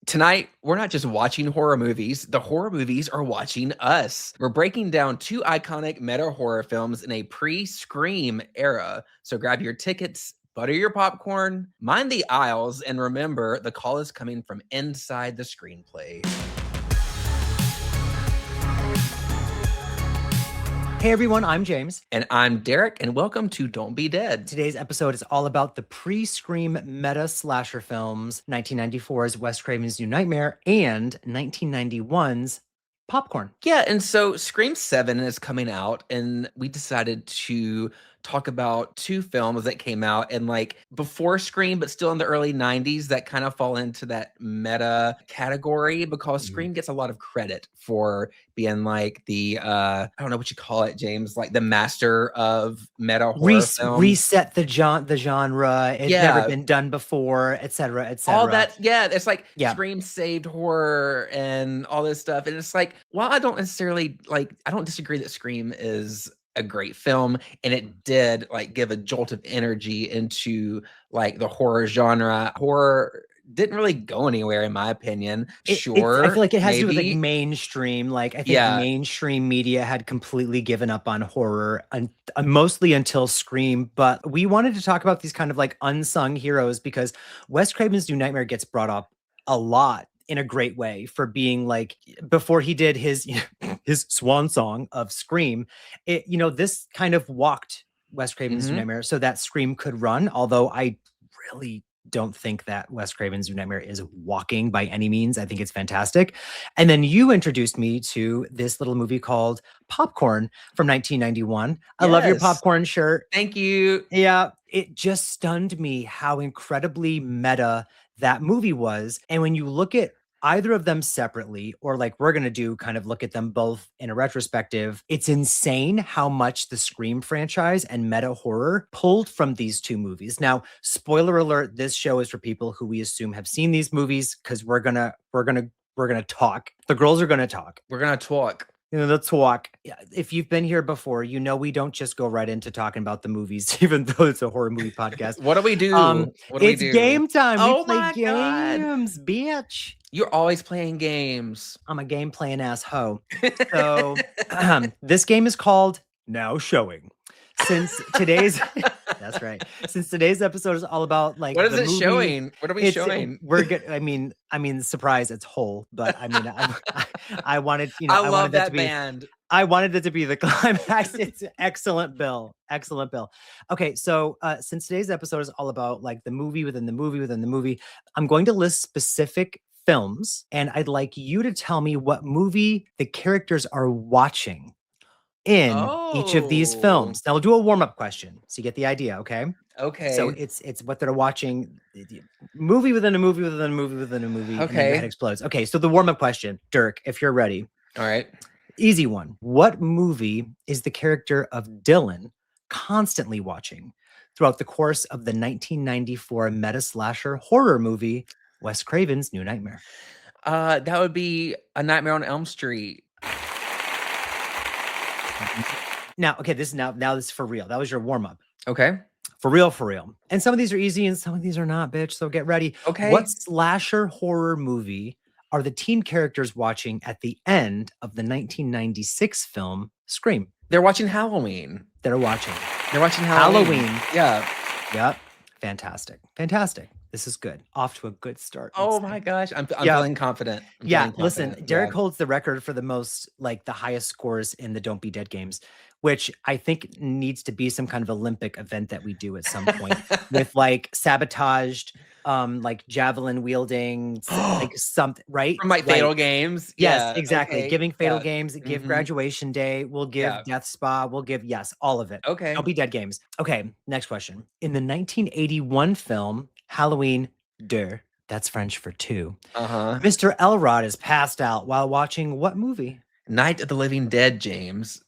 Tonight, we're not just watching horror movies, the horror movies are watching us. We're breaking down two iconic meta horror films in a pre Scream era. So grab your tickets, butter your popcorn, mind the aisles, and remember the call is coming from inside the screenplay. Hey everyone, I'm James. And I'm Derek, and welcome to Don't Be Dead. Today's episode is all about the pre-Scream meta slasher films, 1994's Wes Craven's New Nightmare and 1991's Popcorn. Yeah, and so Scream 7 is coming out, and we decided to talk about two films that came out and like before Scream, but still in the early 90s that kind of fall into that meta category because Scream gets a lot of credit for being like the I don't know what you call it, James, like the master of meta horror film. Reset the genre. It's never been done before, etc., etc. All that, it's like Scream saved horror and all this stuff. And it's like, while I don't necessarily I don't disagree that Scream is a great film and it did like give a jolt of energy into like the horror genre. Horror didn't really go anywhere in my opinion. I feel like it has to do with like mainstream. Like I think mainstream media had completely given up on horror mostly until Scream. But we wanted to talk about these kind of like unsung heroes because Wes Craven's New Nightmare gets brought up a lot in a great way for being like, before he did his swan song of Scream, this kind of walked Wes Craven's New Nightmare so that Scream could run. Although I really don't think that Wes Craven's New Nightmare is walking by any means. I think it's fantastic. And then you introduced me to this little movie called Popcorn from 1991. I love your popcorn shirt. Thank you. Yeah, it just stunned me how incredibly meta that movie was. And when you look at either of them separately, or like we're going to do kind of look at them both in a retrospective, it's insane how much the Scream franchise and meta horror pulled from these two movies. Now, spoiler alert, this show is for people who we assume have seen these movies because we're going to talk. The girls are going to talk. We're going to talk. Let's talk. If you've been here before, we don't just go right into talking about the movies, even though it's a horror movie podcast. What do we do? It's game time. Oh, we play games, bitch. You're always playing games. I'm a game playing ass hoe. So this game is called Now Showing. Since today's that's right. Since today's episode is all about like what is it showing? What are we showing? We're good. I mean, surprise, it's whole. But I mean, I wanted, I love that band. I wanted it to be the climax. It's excellent, Bill. Excellent, Bill. Okay, so since today's episode is all about like the movie within the movie within the movie, I'm going to list specific films, and I'd like you to tell me what movie the characters are watching in each of these films. Now we'll do a warm-up question so you get the idea. Okay. So it's what they're watching, movie within a movie within a movie within a movie. And then your head explodes. Okay, so the warm-up question, Dirk, if you're ready. All right. Easy one. What movie is the character of Dylan constantly watching throughout the course of the 1994 meta slasher horror movie Wes Craven's New Nightmare? That would be A Nightmare on Elm Street. Now, okay, this is for real. That was your warm-up. Okay. For real. And some of these are easy and some of these are not, bitch. So get ready. Okay. What slasher horror movie are the teen characters watching at the end of the 1996 film Scream? They're watching Halloween. They're watching Halloween. Yeah. Yep. Fantastic. This is good. Off to a good start. Oh my gosh. I'm feeling confident. Listen, Derek holds the record for the most, like the highest scores in the Don't Be Dead games, which I think needs to be some kind of Olympic event that we do at some point with like sabotaged, like javelin wielding, like something, right? From like Fatal Games. Yes, exactly. Okay. Giving Fatal Games, give Graduation Day, we'll give Death Spa, we'll give, all of it. Okay. Don't Be Dead games. Okay, next question. In the 1981 film, Halloween 2, that's French for 2. Mr. Elrod is passed out while watching what movie? Night of the Living Dead, James.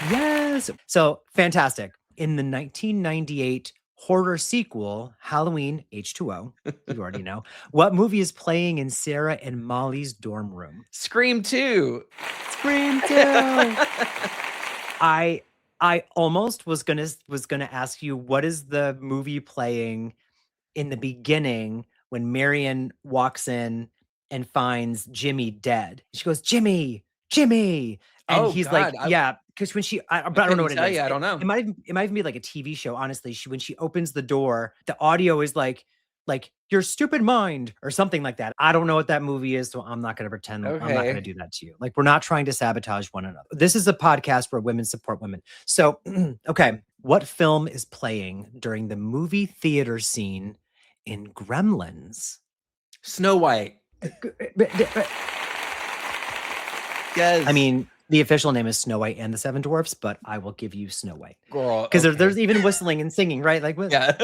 Yes. So fantastic. In the 1998 horror sequel, Halloween H2O, you already know, what movie is playing in Sarah and Molly's dorm room? Scream 2. Scream 2. I almost was gonna ask you, what is the movie playing in the beginning when Marion walks in and finds Jimmy dead. She goes, Jimmy, Jimmy. And Oh he's like, God, yeah, because when but I don't know couldn't what it tell is. you. I It, don't know. it might even be like a TV show. Honestly, when she opens the door, the audio is like your stupid mind or something like that. I don't know what that movie is, so I'm not going to pretend. I'm not going to Okay. do that to you. Like, we're not trying to sabotage one another. This is a podcast where women support women. So, okay, what film is playing during the movie theater scene in Gremlins? Snow White. Yes. I mean, the official name is Snow White and the Seven Dwarfs, but I will give you Snow White. Girl, Because okay. there's even whistling and singing, right? Like, Yeah.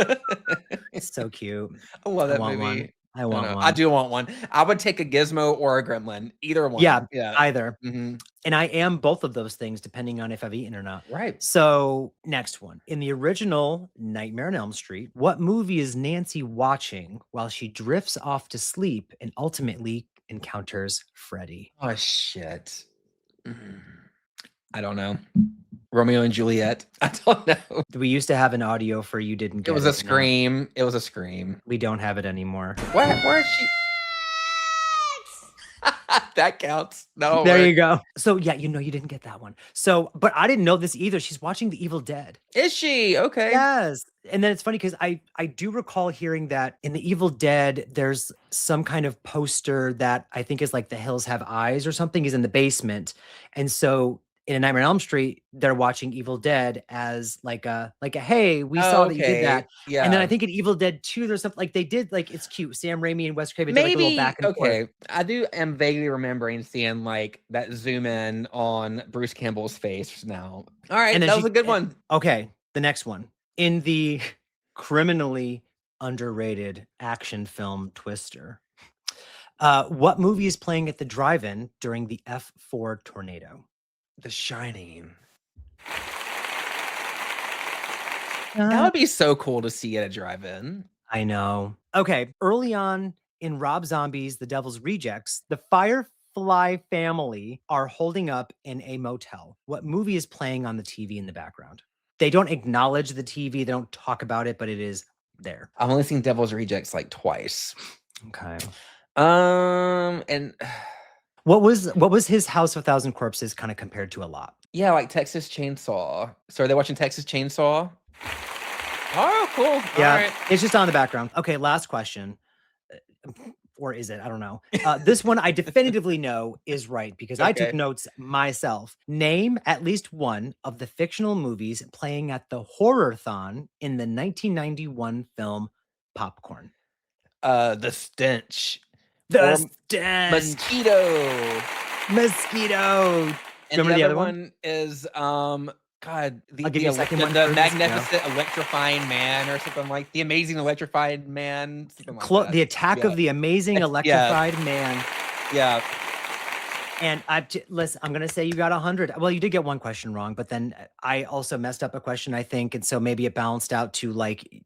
it's so cute. I love I that want movie. one. I want I one. do want one. I would take a Gizmo or a Gremlin, either Yeah, one. Yeah. either. Mhm. And I am both of those things, depending on if I've eaten or not. Right. So, next one. In the original Nightmare on Elm Street, what movie is Nancy watching while she drifts off to sleep and ultimately encounters Freddy? Oh shit. Mm. I don't know. Romeo and Juliet. I don't know. We used to have an audio for You Didn't It Get was a It. Now scream. It was a scream. we don't have it anymore. Where is she? That counts. No, There you go. So yeah, you didn't get that one. So, but I didn't know this either. She's watching The Evil Dead. is she? Okay. Yes. And then it's funny because I do recall hearing that in The Evil Dead, there's some kind of poster that I think is like The Hills Have Eyes or something is in the basement. And so in A Nightmare on Elm Street, they're watching Evil Dead as like a hey, we saw Oh, that you did okay. that. And then I Yeah. think in Evil Dead 2, there's something like they did like it's cute. Sam Raimi and Wes Craven did like a little Maybe back and forth. okay. I am vaguely remembering seeing like that zoom in on Bruce Campbell's face now. All right, And then that was a good one. okay, the next one. In the criminally underrated action film Twister, what movie is playing at the drive-in during the F4 tornado? The Shining. That would be so cool to see at a drive-in. I know. Okay, early on in Rob Zombie's The Devil's Rejects, the Firefly family are holding up in a motel. What movie is playing on the TV in the background? They don't acknowledge the TV, they don't talk about it, but it is there. I've only seen Devil's Rejects like twice. Okay. And What was his House of a Thousand Corpses kind of compared to a lot? yeah, like Texas Chainsaw. So are they watching Texas Chainsaw? Oh, cool. Yeah, All right. it's just on the background. Okay, last question. Or is it? I don't know. This one I definitively know is right because I took Okay. notes myself. Name at least one of the fictional movies playing at the Horror-thon in the 1991 film Popcorn. The Stench. The Or Stench. Mosquito. And Remember the the other other one is God, I'll give you a second one the first. magnificent electrifying man or something like the amazing electrified man, something like that. The Attack of the Amazing Electrified Man. Yeah. And listen, I'm gonna say you got 100. Well, you did get one question wrong, but then I also messed up a question, I think, and so maybe it balanced out to like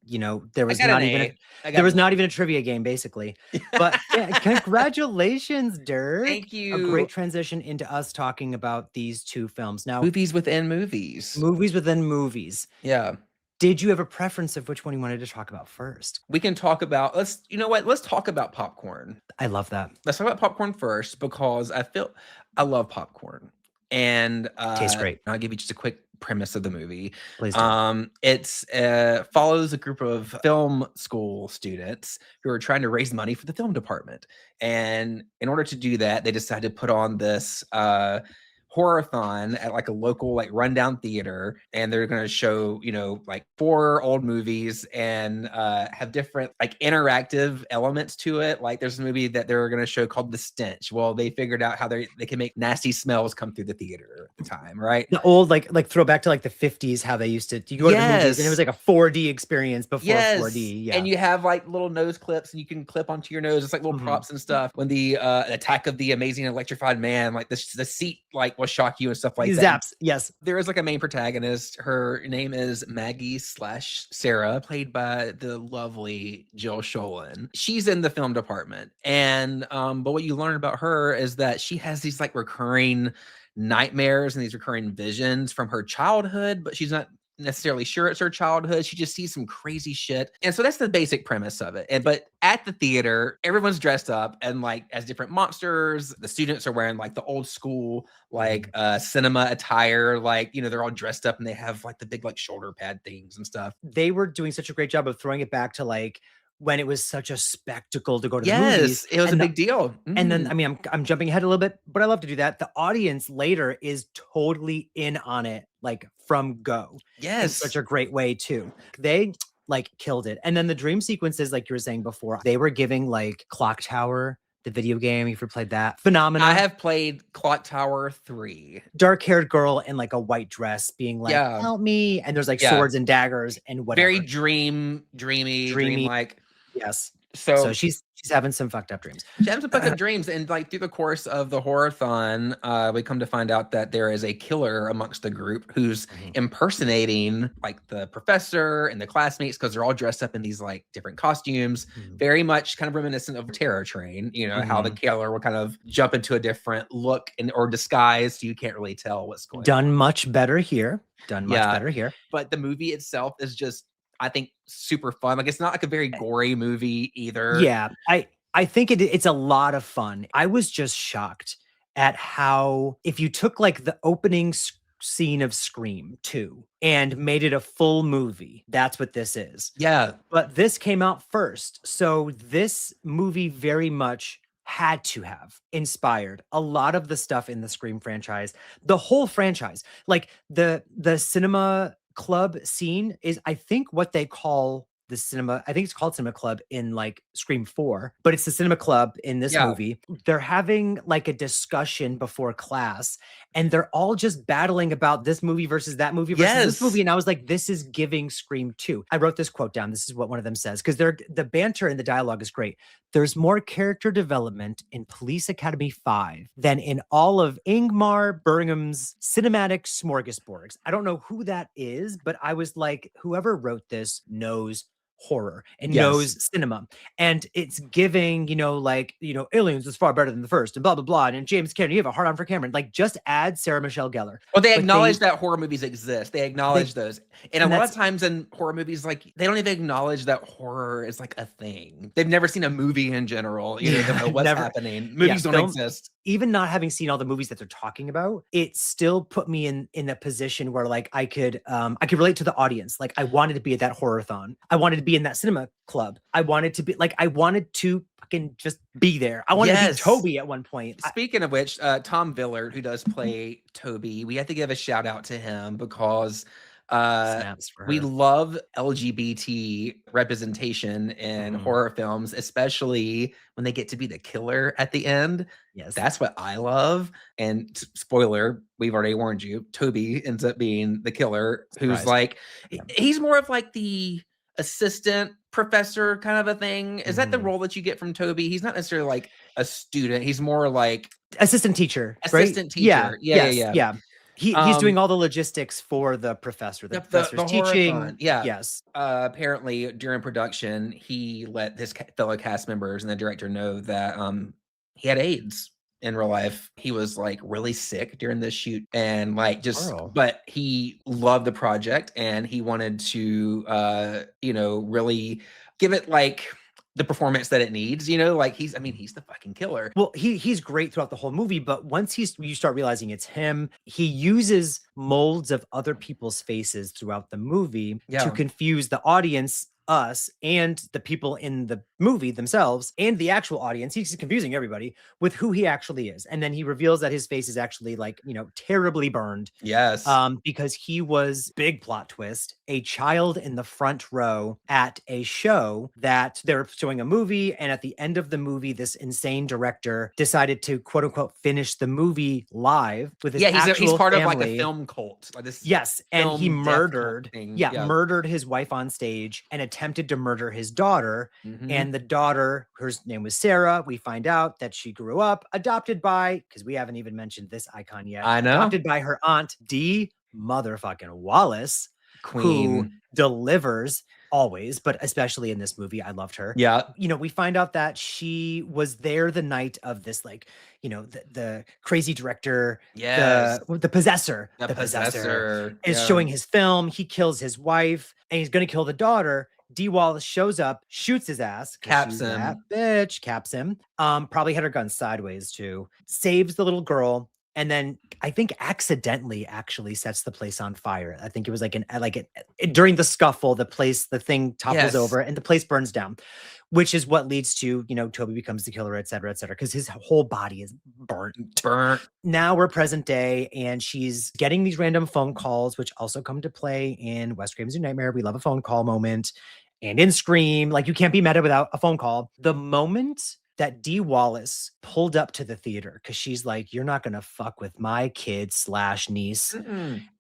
there was not even a trivia game, basically. But yeah, congratulations, Dirk. Thank you. A great transition into us talking about these two films. Now, movies within movies. Movies within movies. Yeah. Did you have a preference of which one you wanted to talk about first? We can talk about let's talk about Popcorn. I love that. Let's talk about Popcorn first because I love popcorn. And tastes great. I'll give you just a quick premise of the movie. Please do. It's follows a group of film school students who are trying to raise money for the film department. And in order to do that, they decided to put on this horror-thon at like a local like rundown theater, and they're going to show like 4 old movies and have different like interactive elements to it. Like there's a movie that they're going to show called The Stench. Well, they figured out how they can make nasty smells come through the theater at the time, right? The old like throwback to like the 50s, how they used to you go to the movies and it was like a 4D experience before 4D. Yeah. And you have like little nose clips and you can clip onto your nose. It's like little props and stuff. When the Attack of the Amazing Electrified Man, like the seat like will shock you and stuff like that. Zaps, yes. There is like a main protagonist. Her name is Maggie/Sarah, played by the lovely Jill Sholin. She's in the film department. And but what you learn about her is that she has these like recurring nightmares and these recurring visions from her childhood, but she's not necessarily sure it's her childhood. She just sees some crazy shit. And so that's the basic premise of it. And but at the theater, everyone's dressed up and like as different monsters. The students are wearing like the old school like cinema attire, like, you know, they're all dressed up and they have like the big like shoulder pad things and stuff. They were doing such a great job of throwing it back to like when it was such a spectacle to go to the movies. Yes, it was a big deal. And then, I mean, I'm jumping ahead a little bit, but I love to do that. The audience later is totally in on it, like from go. In such Yes. a great way too. They like killed it. And then the dream sequences, like you were saying before, they were giving like Clock Tower, the video game, if you played that. Phenomena. I have played Clock Tower 3. Dark-haired girl in like a white dress being like, Yeah. help me. And there's like swords and daggers and whatever. Very dreamy, dreamlike. Yes. So So she's having some fucked up dreams. She has some fucked up dreams, and like through the course of the horror-thon, we come to find out that there is a killer amongst the group who's impersonating like the professor and the classmates because they're all dressed up in these like different costumes, very much kind of reminiscent of Terror Train. You know how the killer will kind of jump into a different look and or disguise, so you can't really tell what's going on. Done much better here. But the movie itself is just, I think, super fun. Like it's not like a very gory movie either. Yeah, I think it's a lot of fun. I was just shocked at how if you took like the opening scene of Scream 2 and made it a full movie, that's what this is. Yeah. But this came out first. So this movie very much had to have inspired a lot of the stuff in the Scream franchise, the whole franchise. Like the cinema club scene is, I think, what they call the cinema. I think it's called Cinema Club in like Scream 4, but it's the cinema club in this movie. They're having like a discussion before class and they're all just battling about this movie versus that movie versus this movie. And I was like, this is giving Scream 2. I wrote this quote down. This is what one of them says, because the banter and the dialogue is great. There's more character development in Police Academy 5 than in all of Ingmar Bergman's cinematic smorgasbords. I don't know who that is, but I was like, whoever wrote this knows horror and knows cinema, and it's giving, Aliens is far better than the first and blah blah blah, and James Cameron, you have a hard on for Cameron. Like, just add Sarah Michelle Gellar. Well, they acknowledge that horror movies exist. They acknowledge those, and a lot of times in horror movies, like they don't even acknowledge that horror is like a thing. They've never seen a movie in general. You know, they don't know what's happening. Movies don't exist. Even not having seen all the movies that they're talking about, it still put me in a position where like I could relate to the audience. Like I wanted to be at that horror-thon. I wanted to be in that cinema club. I wanted to fucking just be there. I wanted to be Toby at one point. Speaking of which, Tom Villard, who does play Toby, we have to give a shout out to him because we love LGBT representation in horror films, especially when they get to be the killer at the end. Yes. That's what I love. And spoiler, we've already warned you, Toby ends up being the killer, who's like, he's more of like the assistant professor kind of a thing. Is that the role that you get from Toby? He's not necessarily like a student. He's more like assistant teacher. Yeah. He's doing all the logistics for the professor. The professor's teaching. Yes. Apparently, during production, he let his fellow cast members and the director know that he had AIDS in real life. He was like really sick during this shoot and like but he loved the project and he wanted to, really give it like the performance that it needs, like he's the fucking killer. Well, he's great throughout the whole movie, but once you start realizing it's him, he uses molds of other people's faces throughout the movie to confuse the audience, us, and the people in the movie themselves and the actual audience. He's confusing everybody with who he actually is. And then he reveals that his face is actually like, terribly burned. Yes. Because he was, big plot twist, a child in the front row at a show that they were showing a movie. And at the end of the movie, this insane director decided to quote unquote finish the movie live with his he's part family. of like a film cult. Like this and he murdered his wife on stage and attempted to murder his daughter. And the daughter, her name was Sarah. We find out that she grew up adopted by, because we haven't even mentioned this icon yet. I know. Adopted by her aunt, Dee motherfucking Wallace, Queen, who delivers. always, but especially in this movie, I loved her. Yeah. You know, we find out that she was there the night of this, like, you know, the crazy director, Yes. the possessor, The the possessor possessor. is Yeah. showing his film. He kills his wife and he's going to kill the daughter. D. Wallace shows up, shoots his ass because Caps she's that him. bitch, caps him. Probably had her gun sideways too, saves the little girl. And then I think accidentally actually sets the place on fire. I think it was like during the scuffle, the thing topples Yes. over and the place burns down, which is what leads to, you know, Toby becomes the killer, et cetera, because his whole body is burnt. Now we're present day and she's getting these random phone calls, which also come to play in Wes Craven's New Nightmare. We love a phone call moment. And in Scream, like you can't be meta without a phone call. The moment that Dee Wallace pulled up to the theater, because she's like, you're not going to fuck with my kid / niece.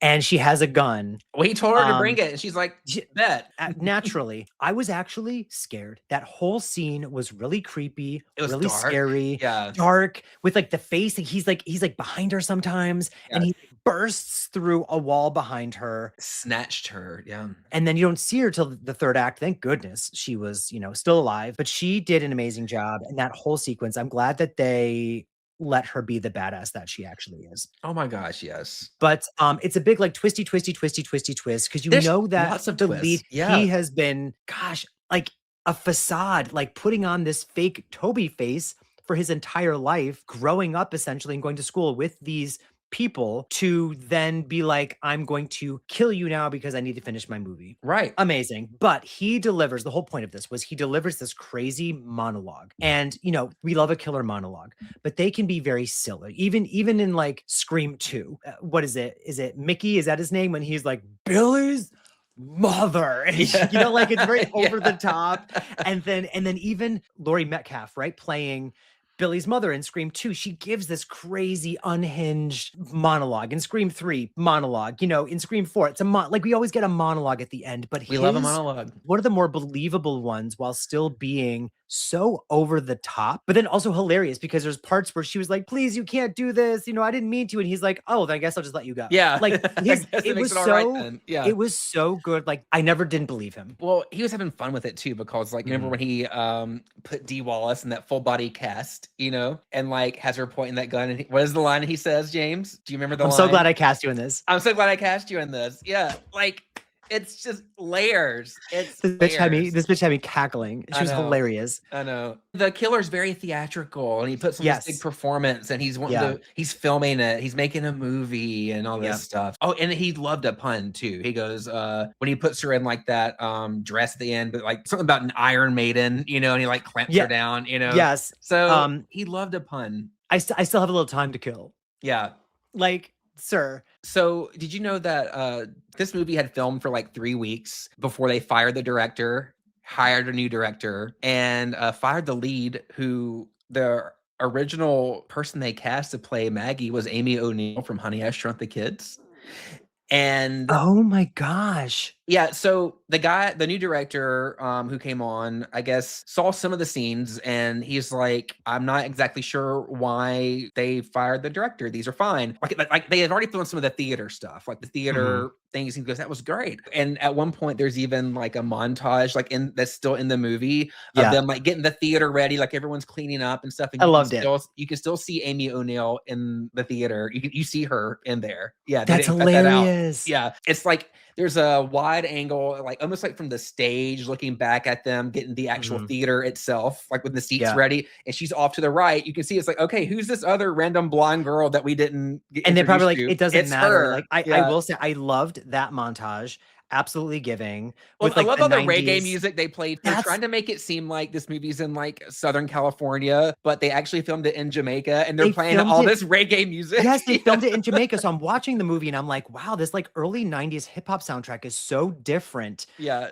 And she has a gun. Well, he told her to bring it. And she's like, bet. Naturally, I was actually scared. That whole scene was really creepy. It was really dark. scary. Yeah. Dark with like the face. He's like behind her sometimes. Yeah. And he bursts through a wall behind her. Snatched her. Yeah. And then you don't see her till the third act. Thank goodness she was, you know, still alive. But she did an amazing job. And that whole sequence, I'm glad that they let her be the badass that she actually is. Oh my gosh, yes. But it's a big like twisty twist because you know that lots of the twists. lead Yeah. he has been, gosh, like a facade, like putting on this fake Toby face for his entire life, growing up essentially and going to school with these people to then be like, I'm going to kill you now because I need to finish my movie. Right. Amazing. But he delivers, the whole point of this was he delivers this crazy monologue. And, you know, we love a killer monologue, but they can be very silly. Even in like Scream 2. What is it? Is it Mickey? Is that his name? When he's like, Billy's mother. And you know, like it's very over the top. And then even Laurie Metcalf, right? Playing Billy's mother in Scream 2, she gives this crazy unhinged monologue. In Scream 3, monologue. You know, in Scream 4, it's like we always get a monologue at the end, but we love a monologue. One of the more believable ones while still being so over the top, but then also hilarious because there's parts where she was like, please, you can't do this. You know, I didn't mean to. And he's like, oh, then I guess I'll just let you go. Yeah. Like it was so, it was so good. Like I never didn't believe him. Well, he was having fun with it too, because like, remember when he put Dee Wallace in that full body cast, you know, and like has her pointing that gun. And what is the line he says, James? Do you remember the line? I'm so glad I cast you in this. I'm so glad I cast you in this. Yeah. Like, it's just layers. This bitch had me cackling. She was hilarious. I know. The killer's very theatrical and he puts on this big performance and he's he's filming it. He's making a movie and all this stuff. Oh, and he loved a pun too. He goes, when he puts her in like that dress at the end, but like something about an Iron Maiden, you know, and he like clamps her down, you know. Yes. So he loved a pun. I still have a little time to kill. Yeah. Like, sir. So did you know that this movie had filmed for like 3 weeks before they fired the director, hired a new director, and fired the lead, who the original person they cast to play Maggie was Amy O'Neill from Honey, I Shrunk the Kids. And oh my gosh. Yeah, so the new director who came on, I guess, saw some of the scenes and he's like, I'm not exactly sure why they fired the director. These are fine. Like they had already filmed some of the theater stuff, like the theater things. He goes, that was great. And at one point, there's even like a montage, like that's still in the movie of them like getting the theater ready, like everyone's cleaning up and stuff. And I loved it. You can still see Amy O'Neill in the theater. You see her in there. Yeah, that's hilarious. Yeah, it's like there's a wide angle, like almost like from the stage, looking back at them, getting the actual theater itself, like with the seats ready. And she's off to the right. You can see it's like, okay, who's this other random blonde girl that we didn't get? And they're probably like, it doesn't matter. Her. Like I will say, I loved that montage. Absolutely giving. Well, I love all the reggae music they played. They're trying to make it seem like this movie's in like Southern California, but they actually filmed it in Jamaica and they're playing all this reggae music. Yes, they filmed it in Jamaica. So I'm watching the movie and I'm like, wow, this like early 90s hip hop soundtrack is so different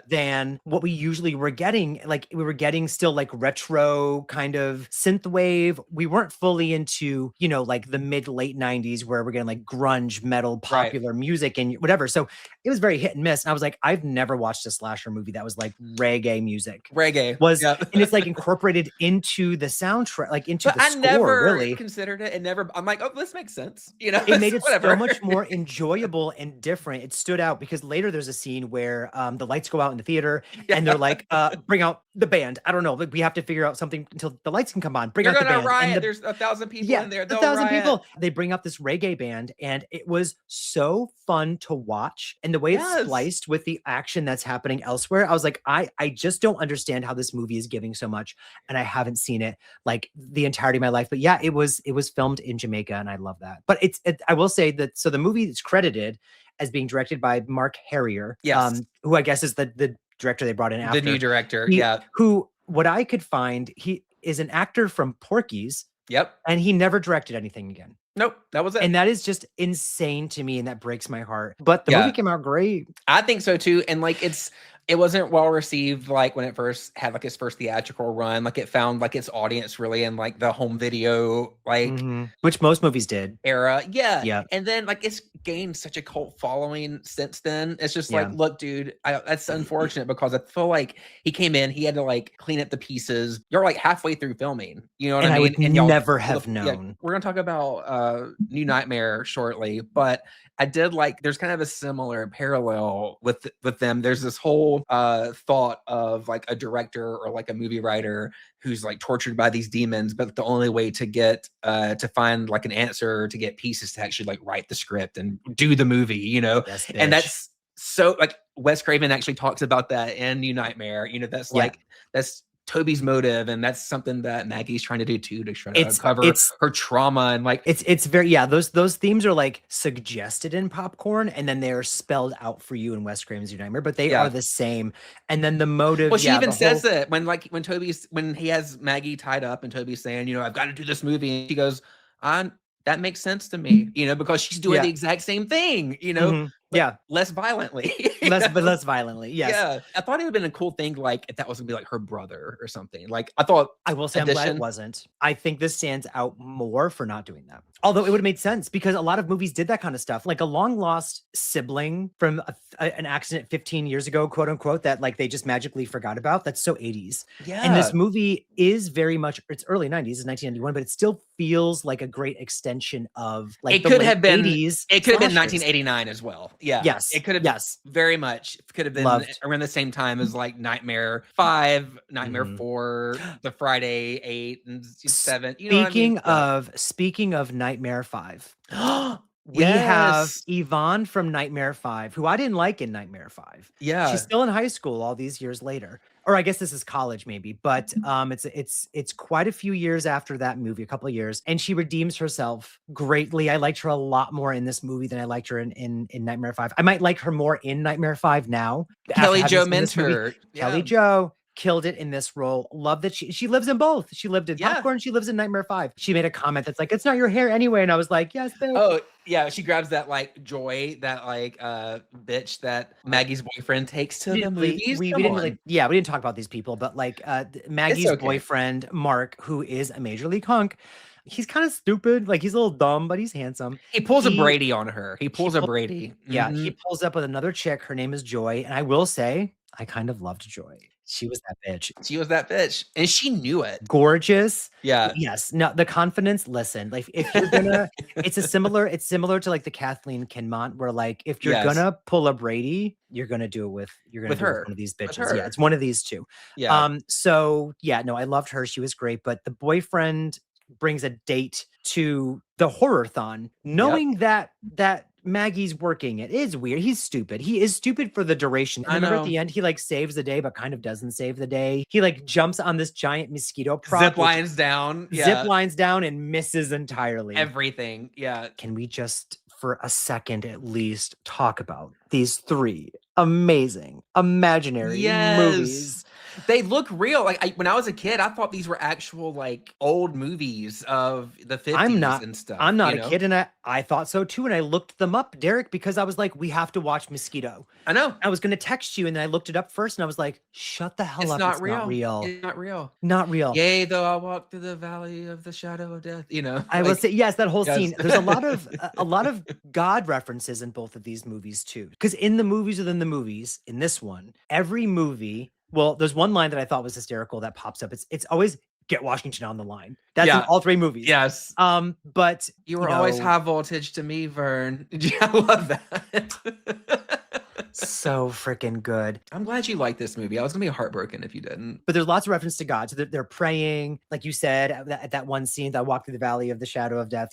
than what we usually were getting. Like we were getting still like retro kind of synthwave. We weren't fully into, you know, like the late 90s where we're getting like grunge, metal, popular music and whatever. So it was very hit and miss. I was like, I've never watched a slasher movie that was like reggae music. Reggae. Was Yep. and it's like incorporated into the soundtrack, like into But the I score, never really. considered it and never I'm like, "Oh, this makes sense." You know, It it's made it so whatever. much more enjoyable and different. It stood out because later there's a scene where the lights go out in the theater and they're Yeah. like, bring out the band. I don't know. Like, we have to figure out something until the lights can come on. Bring You're out the gonna band. And riot. the There's 1,000 people yeah, in there. a They'll thousand riot. people. They bring up this reggae band, and it was so fun to watch. And the way it's Yes. spliced with the action that's happening elsewhere, I was like, I just don't understand how this movie is giving so much, and I haven't seen it like the entirety of my life. But yeah, it was filmed in Jamaica, and I love that. But I will say that so the movie is credited as being directed by Mark Harrier, Yes. who I guess is the director they brought in The new after. director. He Yeah. who what I could find, he is an actor from Porky's, Yep. and he never directed anything again. Nope. That was it. And that is just insane to me, and that breaks my heart. But the movie Yeah. came out great. I think so too. And like it wasn't well received like when it first had like its first theatrical run. Like it found like its audience really in like the home video like Which most movies did. era. Yeah. Yeah. And then like it's gained such a cult following since then. It's just Yeah. like, look, dude, that's unfortunate because I feel like he came in, he had to like clean up the pieces. You're like halfway through filming. You know what And I I mean? would And y'all never have yeah, known. we're gonna talk about New Nightmare shortly, but I did like there's kind of a similar parallel with them. There's this whole thought of like a director or like a movie writer who's like tortured by these demons, but the only way to get to find like an answer to get peace is to actually like write the script and do the movie, you know? Yes, And bitch. that's so like Wes Craven actually talks about that in New Nightmare. You know, that's Yeah. like that's Toby's motive, and that's something that Maggie's trying to do too, to try to It's uncover her trauma and like it's very those themes are like suggested in Popcorn, and then they're spelled out for you in Wes Craven's New Nightmare, but they are the same. And then the motive, well, she even the says whole that when he has Maggie tied up and Toby's saying, you know, I've got to do this movie, and she goes, on that makes sense to me, you know, because she's doing the exact same thing, you know, but yeah, less violently. less violently. Yes. Yeah. I thought it would have been a cool thing, like if that was gonna be like her brother or something. Like I thought I will say I'm glad it wasn't. I think this stands out more for not doing that. Although it would have made sense because a lot of movies did that kind of stuff, like a long lost sibling from an accident 15 years ago, quote unquote, that like they just magically forgot about. That's so 80s. Yeah. And this movie is very much, it's early 90s, it's 1991, but it still feels like a great extension of like it could have been 80s. It could have been 1989 as well. Yeah. Yes. It could have very much could have been around the same time as like Nightmare 5, Nightmare 4, the Friday 8 and 7. You know what I mean? Speaking of Nightmare 5. We have Yvonne from Nightmare 5, who I didn't like in Nightmare 5. Yeah. She's still in high school all these years later. Or I guess this is college maybe, but it's quite a few years after that movie, a couple of years, and she redeems herself greatly. I liked her a lot more in this movie than I liked her in Nightmare 5. I might like her more in Nightmare 5 now. Kelly Jo Minter. Kelly Jo killed it in this role. Love that she lives in both. She lived in Popcorn, she lives in Nightmare 5. She made a comment that's like, it's not your hair anyway. And I was like, yes, babe. Oh, yeah. She grabs that like Joy, that like bitch that Maggie's boyfriend takes to the movies. We didn't talk about these people, but like Maggie's boyfriend, Mark, who is a major league hunk. He's kind of stupid. Like he's a little dumb, but he's handsome. He pulls a Brady on her. He pulls a Brady. Yeah. He pulls up with another chick. Her name is Joy. And I will say, I kind of loved Joy. She was that bitch. She was that bitch. And she knew it. Gorgeous. Yeah. Yes. No, the confidence, listen, like if you're gonna, it's similar to like the Kathleen Kinmont, where like if you're gonna pull a Brady, you're gonna do it with one of these bitches. Yeah, it's one of these two. Yeah. So yeah, no, I loved her. She was great. But the boyfriend brings a date to the horror-thon, knowing that Maggie's working. It is weird. He's stupid. He is stupid for the duration. I remember at the end, he like saves the day, but kind of doesn't save the day. He like jumps on this giant mosquito prop. Zip lines down. Zip lines down and misses entirely. Everything. Yeah. Can we just, for a second at least, talk about these three amazing imaginary movies? They look real. Like when I was a kid, I thought these were actual like old movies of the I'm 50s not and I'm stuff, not you a know? kid, and I thought so too, and I looked them up, Derek, because I was like, we have to watch Mosquito. I know. I was gonna text you, and then I looked it up first, and I was like, shut the hell It's up, not it's not real. real. It's not real. Not real. Yea, though I walk through the valley of the shadow of death, you know? I will Like, say, yes, that whole yes. scene. There's a lot of God references in both of these movies too. Because in the movies within the movies, in this one, every movie, well, there's one line that I thought was hysterical that pops up. It's always get Washington on the line. That's in Yeah. all three movies. Yes. But You were always high voltage to me, Vern. I love that. so freaking good. I'm glad you liked this movie. I was gonna be heartbroken if you didn't. But there's lots of reference to God. So they're praying, like you said, at that one scene that walk through the valley of the shadow of death,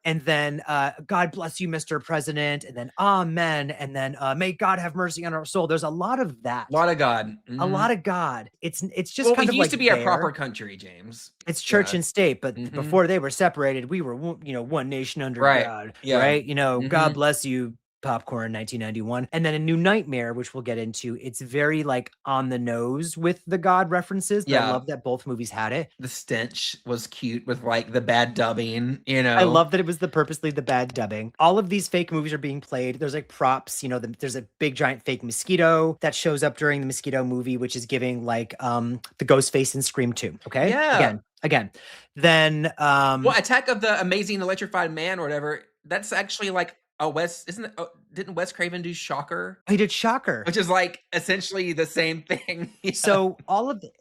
and then God bless you, Mr. President, and then Amen, and then may God have mercy on our soul. There's a lot of that. A lot of God. A Mhm. lot of God. It's just Well, we kind of used like to be a proper there. country, James. It's church Yeah. and state, but Mhm. before they were separated, we were one nation under Right. God, Yeah. right? God Mhm. bless you, Popcorn, 1991. And then A New Nightmare, which we'll get into, it's very like on the nose with the God references, but I Yeah. love that both movies had it. The stench was cute with like the bad dubbing, you I know. love that it was purposely the bad dubbing. All of these fake movies are being played. There's like props, there's a big giant fake mosquito that shows up during the Mosquito movie, which is giving like the ghost face in Scream 2. Okay. Yeah. Again. Then Well, Attack of the Amazing Electrified Man or whatever, that's actually like a Wes isn't it didn't Wes Craven do Shocker? he did Shocker. Which is like essentially the same thing. Yeah. So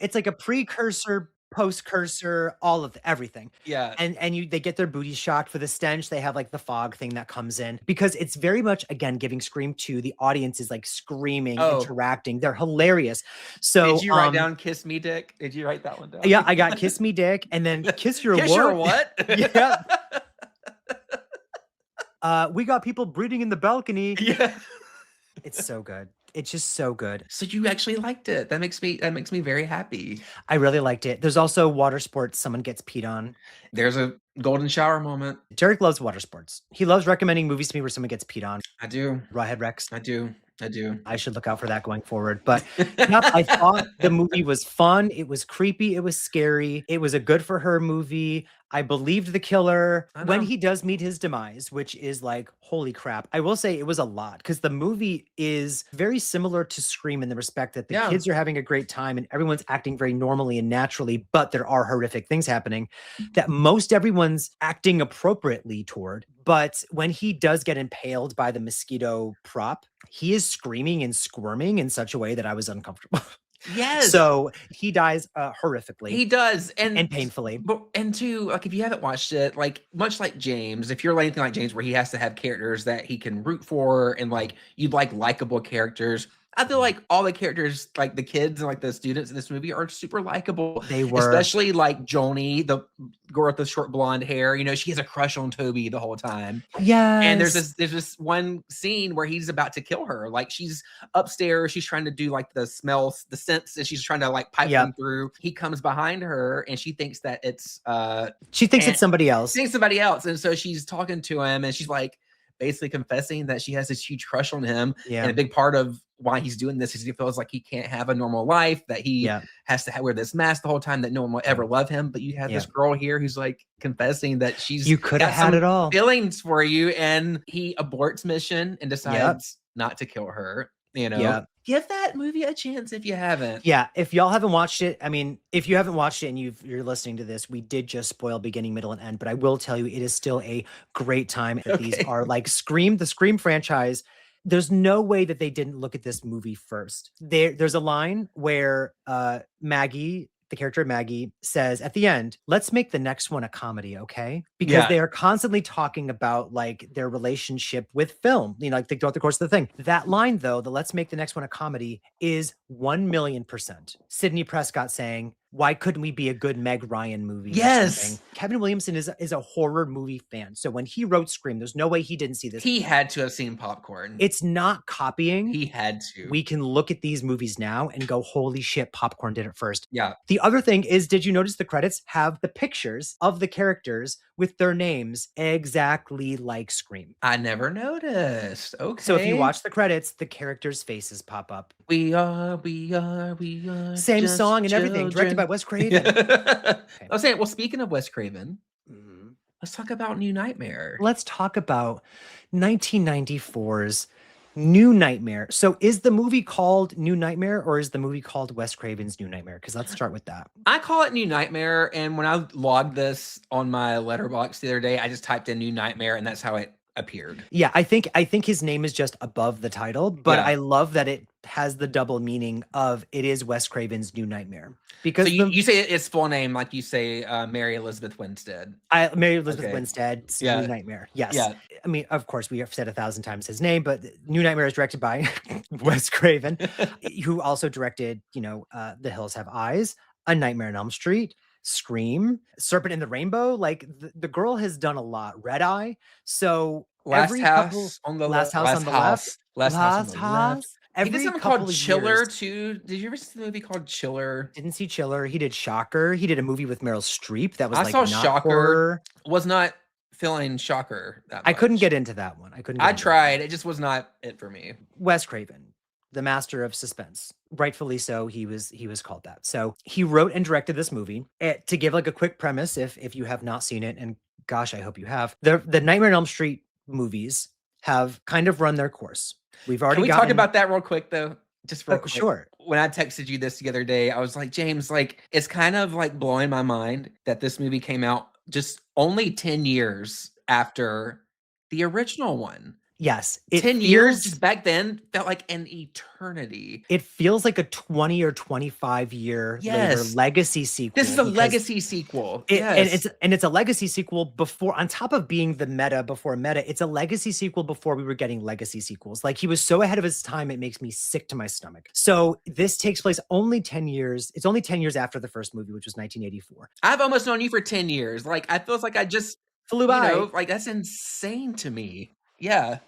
it's like a precursor, post-cursor, all of everything. Yeah. And they get their booties shocked for the stench. They have like the fog thing that comes in because it's very much again giving Scream 2. The audience is like screaming, Oh, interacting. They're hilarious. did So you write down "Kiss Me, Dick"? Did you write that one down? yeah, I got Kiss Me Dick and then Kiss Your Kiss your What? what? Yeah. We got people breeding in the balcony. Yeah. It's so good. It's just so good. So you actually liked it. That makes me very happy. I really liked it. There's also water sports. Someone gets peed on. There's a golden shower moment. Derek loves water sports. He loves recommending movies to me where someone gets peed on. I do. Rawhead Rex. I do. I do. I should look out for that going forward. But yep, I thought the movie was fun. It was creepy. It was scary. It was a good for her movie. I believed the killer I when know. he does meet his demise, which is like, holy crap. I will say it was a lot because the movie is very similar to Scream in the respect that the Yeah. kids are having a great time and everyone's acting very normally and naturally, but there are horrific things happening that most everyone's acting appropriately toward. But when he does get impaled by the mosquito prop, he is screaming and squirming in such a way that I was uncomfortable. Yes. So he dies horrifically. He does. And painfully. But and two, like if you haven't watched it, like much like James, if you're anything like James where he has to have characters that he can root for and like you'd like likable characters. I feel like all the characters, like the kids and like the students in this movie, are super likable. They were. Especially like Joni, the girl with the short blonde hair. She has a crush on Toby the whole time. Yes. And there's this one scene where he's about to kill her. Like she's upstairs, she's trying to do like the scents, and she's trying to like pipe them through. He comes behind her, and she thinks that it's it's somebody else. She thinks somebody else, and so she's talking to him, and she's like basically confessing that she has this huge crush on him. Yeah. And a big part of why he's doing this is he feels like he can't have a normal life, that he has to wear this mask the whole time, that no one will ever love him. But you have this girl here who's like confessing that you could have had it all, feelings for you, and he aborts mission and decides not to kill her. Give that movie a chance if you haven't. Yeah, if y'all haven't watched it, I mean, if you haven't watched it and you're listening to this, we did just spoil beginning, middle, and end, but I will tell you it is still a great time. These are like the Scream franchise. There's no way that they didn't look at this movie first. There's a line where Maggie, the character of Maggie, says at the end, let's make the next one a comedy, okay? Because they are constantly talking about like their relationship with film, like throughout the course of the thing. That line, though, the let's make the next one a comedy is 1,000,000% Sidney Prescott saying, why couldn't we be a good Meg Ryan movie? Yes. Kevin Williamson is a horror movie fan. So when he wrote Scream, there's no way he didn't see this. He had to have seen Popcorn. It's not copying. He had to. We can look at these movies now and go, holy shit, Popcorn did it first. Yeah. The other thing is, did you notice the credits have the pictures of the characters with their names exactly like Scream? I never noticed. Okay. So if you watch the credits, the characters' faces pop up. We are Same just song and everything, directed by children. Wes Craven. Yeah. Okay. I was saying, well, speaking of Wes Craven, Mhm. let's talk about New Nightmare. Let's talk about 1994's New Nightmare. So is the movie called New Nightmare or is the movie called Wes Craven's New Nightmare? Because let's start with that. I call it New Nightmare, and when I logged this on my letterbox the other day, I just typed in New Nightmare, and that's how it appeared. Yeah, I think his name is just above the title, but Yeah. I love that it has the double meaning of it is Wes Craven's New Nightmare. So Because you say its full name, like you say, Mary Elizabeth Winstead. Mary Elizabeth Okay. Winstead's New Yeah. Nightmare. Yes. Yeah. I mean, of course, we have said 1,000 times his name, but New Nightmare is directed by Wes Craven, who also directed, The Hills Have Eyes, A Nightmare on Elm Street, Scream, Serpent in the Rainbow. Like the girl has done a lot. Red Eye. So Last every couple, house on the Last House on last the Left, house, last house on the Last left. House, He did every something called couple of Chiller years. too. Did you ever see the movie called Chiller? Didn't see Chiller. He did Shocker. He did a movie with Meryl Streep that was I like saw not Shocker. horror. Was not feeling Shocker that I couldn't much. get into that one. I tried. It just was not it for me. Wes Craven, the master of suspense. Rightfully so, he was called that. So he wrote and directed this movie. To give like a quick premise, if you have not seen it, and gosh, I hope you have, the Nightmare on Elm Street movies have kind of run their course. We've already Can we talk about that real quick though? Just real quick. Sure. When I texted you this the other day, I was like, James, like it's kind of like blowing my mind that this movie came out just only 10 years after the original one. Yes. 10 years just back then felt like an eternity. It feels like a 20 or 25 year later legacy sequel. This is a legacy sequel. Yes. And it's a legacy sequel before, on top of being the meta before meta, it's a legacy sequel before we were getting legacy sequels. Like he was so ahead of his time, it makes me sick to my stomach. So this takes place only 10 years. It's only 10 years after the first movie, which was 1984. I've almost known you for 10 years. Like I feels like I just flew by. Like that's insane to me. Yeah.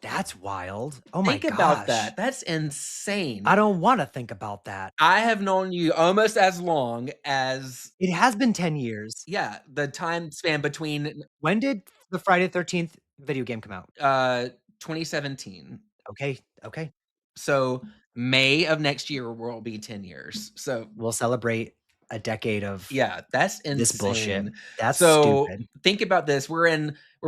That's wild. Oh my gosh. Think about that. That's insane. I don't want to think about that. I have known you almost as long as... It has been 10 years. Yeah, the time span between... When did the Friday the 13th video game come out? 2017. Okay. So May of next year will be 10 years. So we'll celebrate a decade of that's insane. This bullshit. That's stupid. Think about this. We're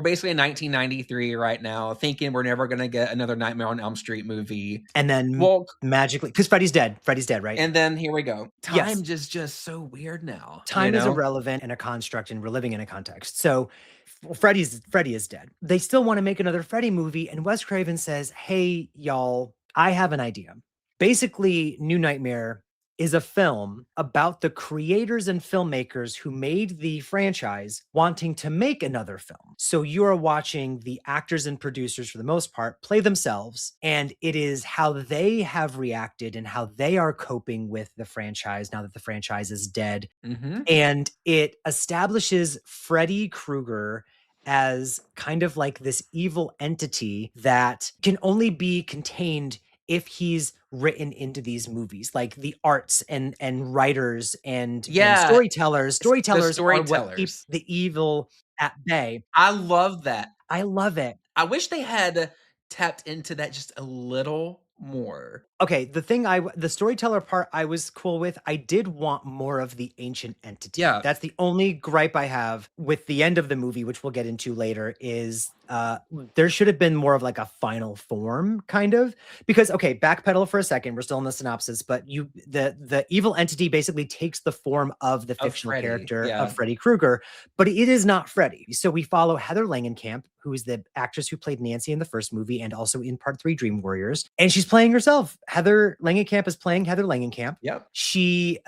basically in 1993 right now, thinking we're never gonna get another Nightmare on Elm Street movie. And then magically, because Freddy's dead. Freddy's dead, right? And then here we go. Time is just so weird now. Time is irrelevant in a construct, and we're living in a context. So Freddy is dead. They still want to make another Freddy movie, and Wes Craven says, "Hey, y'all, I have an idea." Basically, New Nightmare is a film about the creators and filmmakers who made the franchise wanting to make another film. So you are watching the actors and producers, for the most part, play themselves, and it is how they have reacted and how they are coping with the franchise now that the franchise is dead. Mm-hmm. And it establishes Freddy Krueger as kind of like this evil entity that can only be contained if he's written into these movies. Like the arts and writers and storytellers are what keep the evil at bay. I love that. I love it. I wish they had tapped into that just a little more. Okay, the storyteller part I was cool with. I did want more of the ancient entity. Yeah. That's the only gripe I have with the end of the movie, which we'll get into later, is there should have been more of like a final form, kind of. Because, okay, backpedal for a second, we're still in the synopsis, but the evil entity basically takes the form of the fictional character of Freddy Krueger, but it is not Freddy. So we follow Heather Langenkamp, who is the actress who played Nancy in the first movie and also in Part 3 Dream Warriors, and she's playing herself. Heather Langenkamp is playing Heather Langenkamp. Yep. She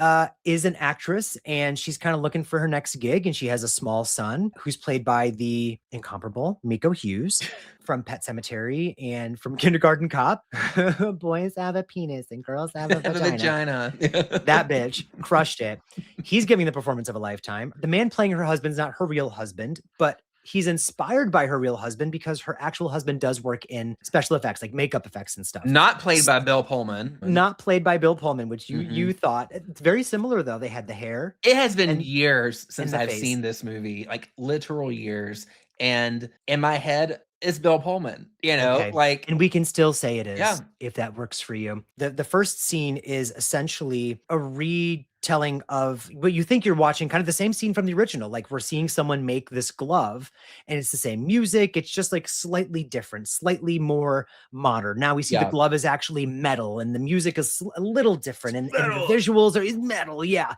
is an actress, and she's kind of looking for her next gig, and she has a small son who's played by the incomparable Miko Hughes from Pet Sematary and from Kindergarten Cop. Boys have a penis and girls have a vagina. That bitch crushed it. He's giving the performance of a lifetime. The man playing her husband's not her real husband, but he's inspired by her real husband because her actual husband does work in special effects, like makeup effects and stuff. Not played by Bill Pullman. Not played by Bill Pullman, which you thought. It's very similar, though. They had the hair. It has been years since I've seen this movie, like literal years. And in my head, it's Bill Pullman, Okay. like, And we can still say it is, yeah, if that works for you. The first scene is essentially a retelling of what you think you're watching, kind of the same scene from the original. Like, we're seeing someone make this glove, and it's the same music. It's just like slightly different, slightly more modern. Now we see the yeah. glove is actually metal, and the music is a little different, and the Metal. visuals are metal. Yeah.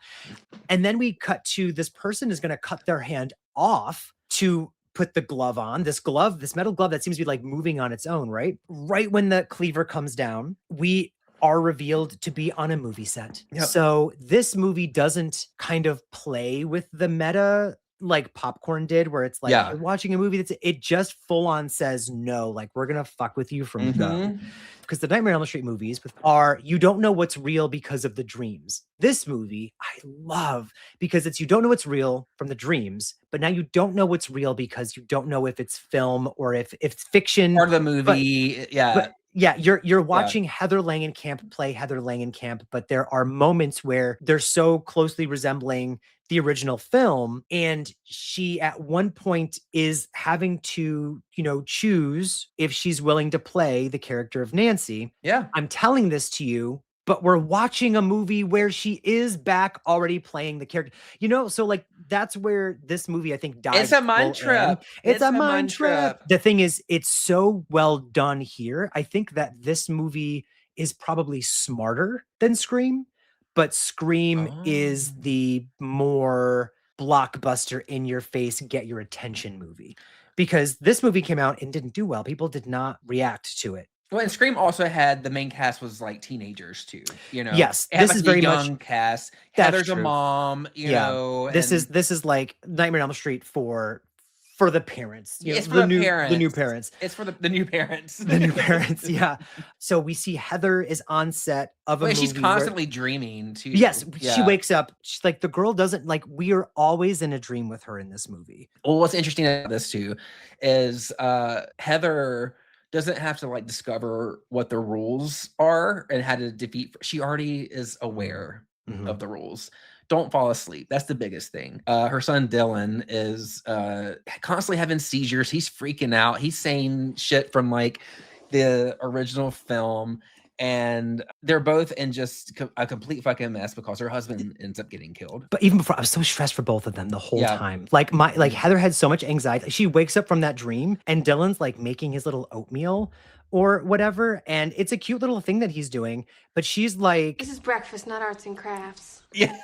And then we cut to this person is going to cut their hand off to put the glove on. This glove, this metal glove that seems to be like moving on its own, right? Right when the cleaver comes down, we are revealed to be on a movie set. Yep. So this movie doesn't kind of play with the meta like Popcorn did, where it's like Yeah. you're watching a movie it just full on says no, like we're gonna fuck with you from go. Because the Nightmare on Elm Street movies are you don't know what's real because of the dreams. This movie I love because it's you don't know what's real from the dreams, but now you don't know what's real because you don't know if it's film or if it's fiction. Part of the movie, But yeah, you're watching Yeah. Heather Langenkamp play Heather Langenkamp, but there are moments where they're so closely resembling the original film, and she at one point is having to, choose if she's willing to play the character of Nancy. Yeah. I'm telling this to you, but we're watching a movie where she is back already playing the character. So like that's where this movie I think dives. It's a mind full in. trip. It's a mind trip. The thing is, it's so well done here. I think that this movie is probably smarter than Scream, but Scream is the more blockbuster in your face, get your attention movie. Because this movie came out and didn't do well. People did not react to it. Well, and Scream also had the main cast was like teenagers too, Yes, it had this like is a very young much cast. that's Heather's a true. mom, know. This is like Nightmare on Elm Street for the parents. It's for the parents. The new parents. It's for the new parents. The new parents, yeah. So we see Heather is on set of a movie. She's constantly dreaming too. Yes, she wakes up. She's like, the girl doesn't like. We are always in a dream with her in this movie. Well, what's interesting about this too is Heather doesn't have to like discover what the rules are and how to defeat. She already is aware of the rules. Don't fall asleep. That's the biggest thing. Her son Dylan is constantly having seizures. He's freaking out. He's saying shit from like the original film. And they're both in just a complete fucking mess because her husband ends up getting killed. But even before, I was so stressed for both of them the whole time. Like Heather had so much anxiety. She wakes up from that dream and Dylan's like making his little oatmeal or whatever. And it's a cute little thing that he's doing. But she's like, this is breakfast, not arts and crafts. Yeah.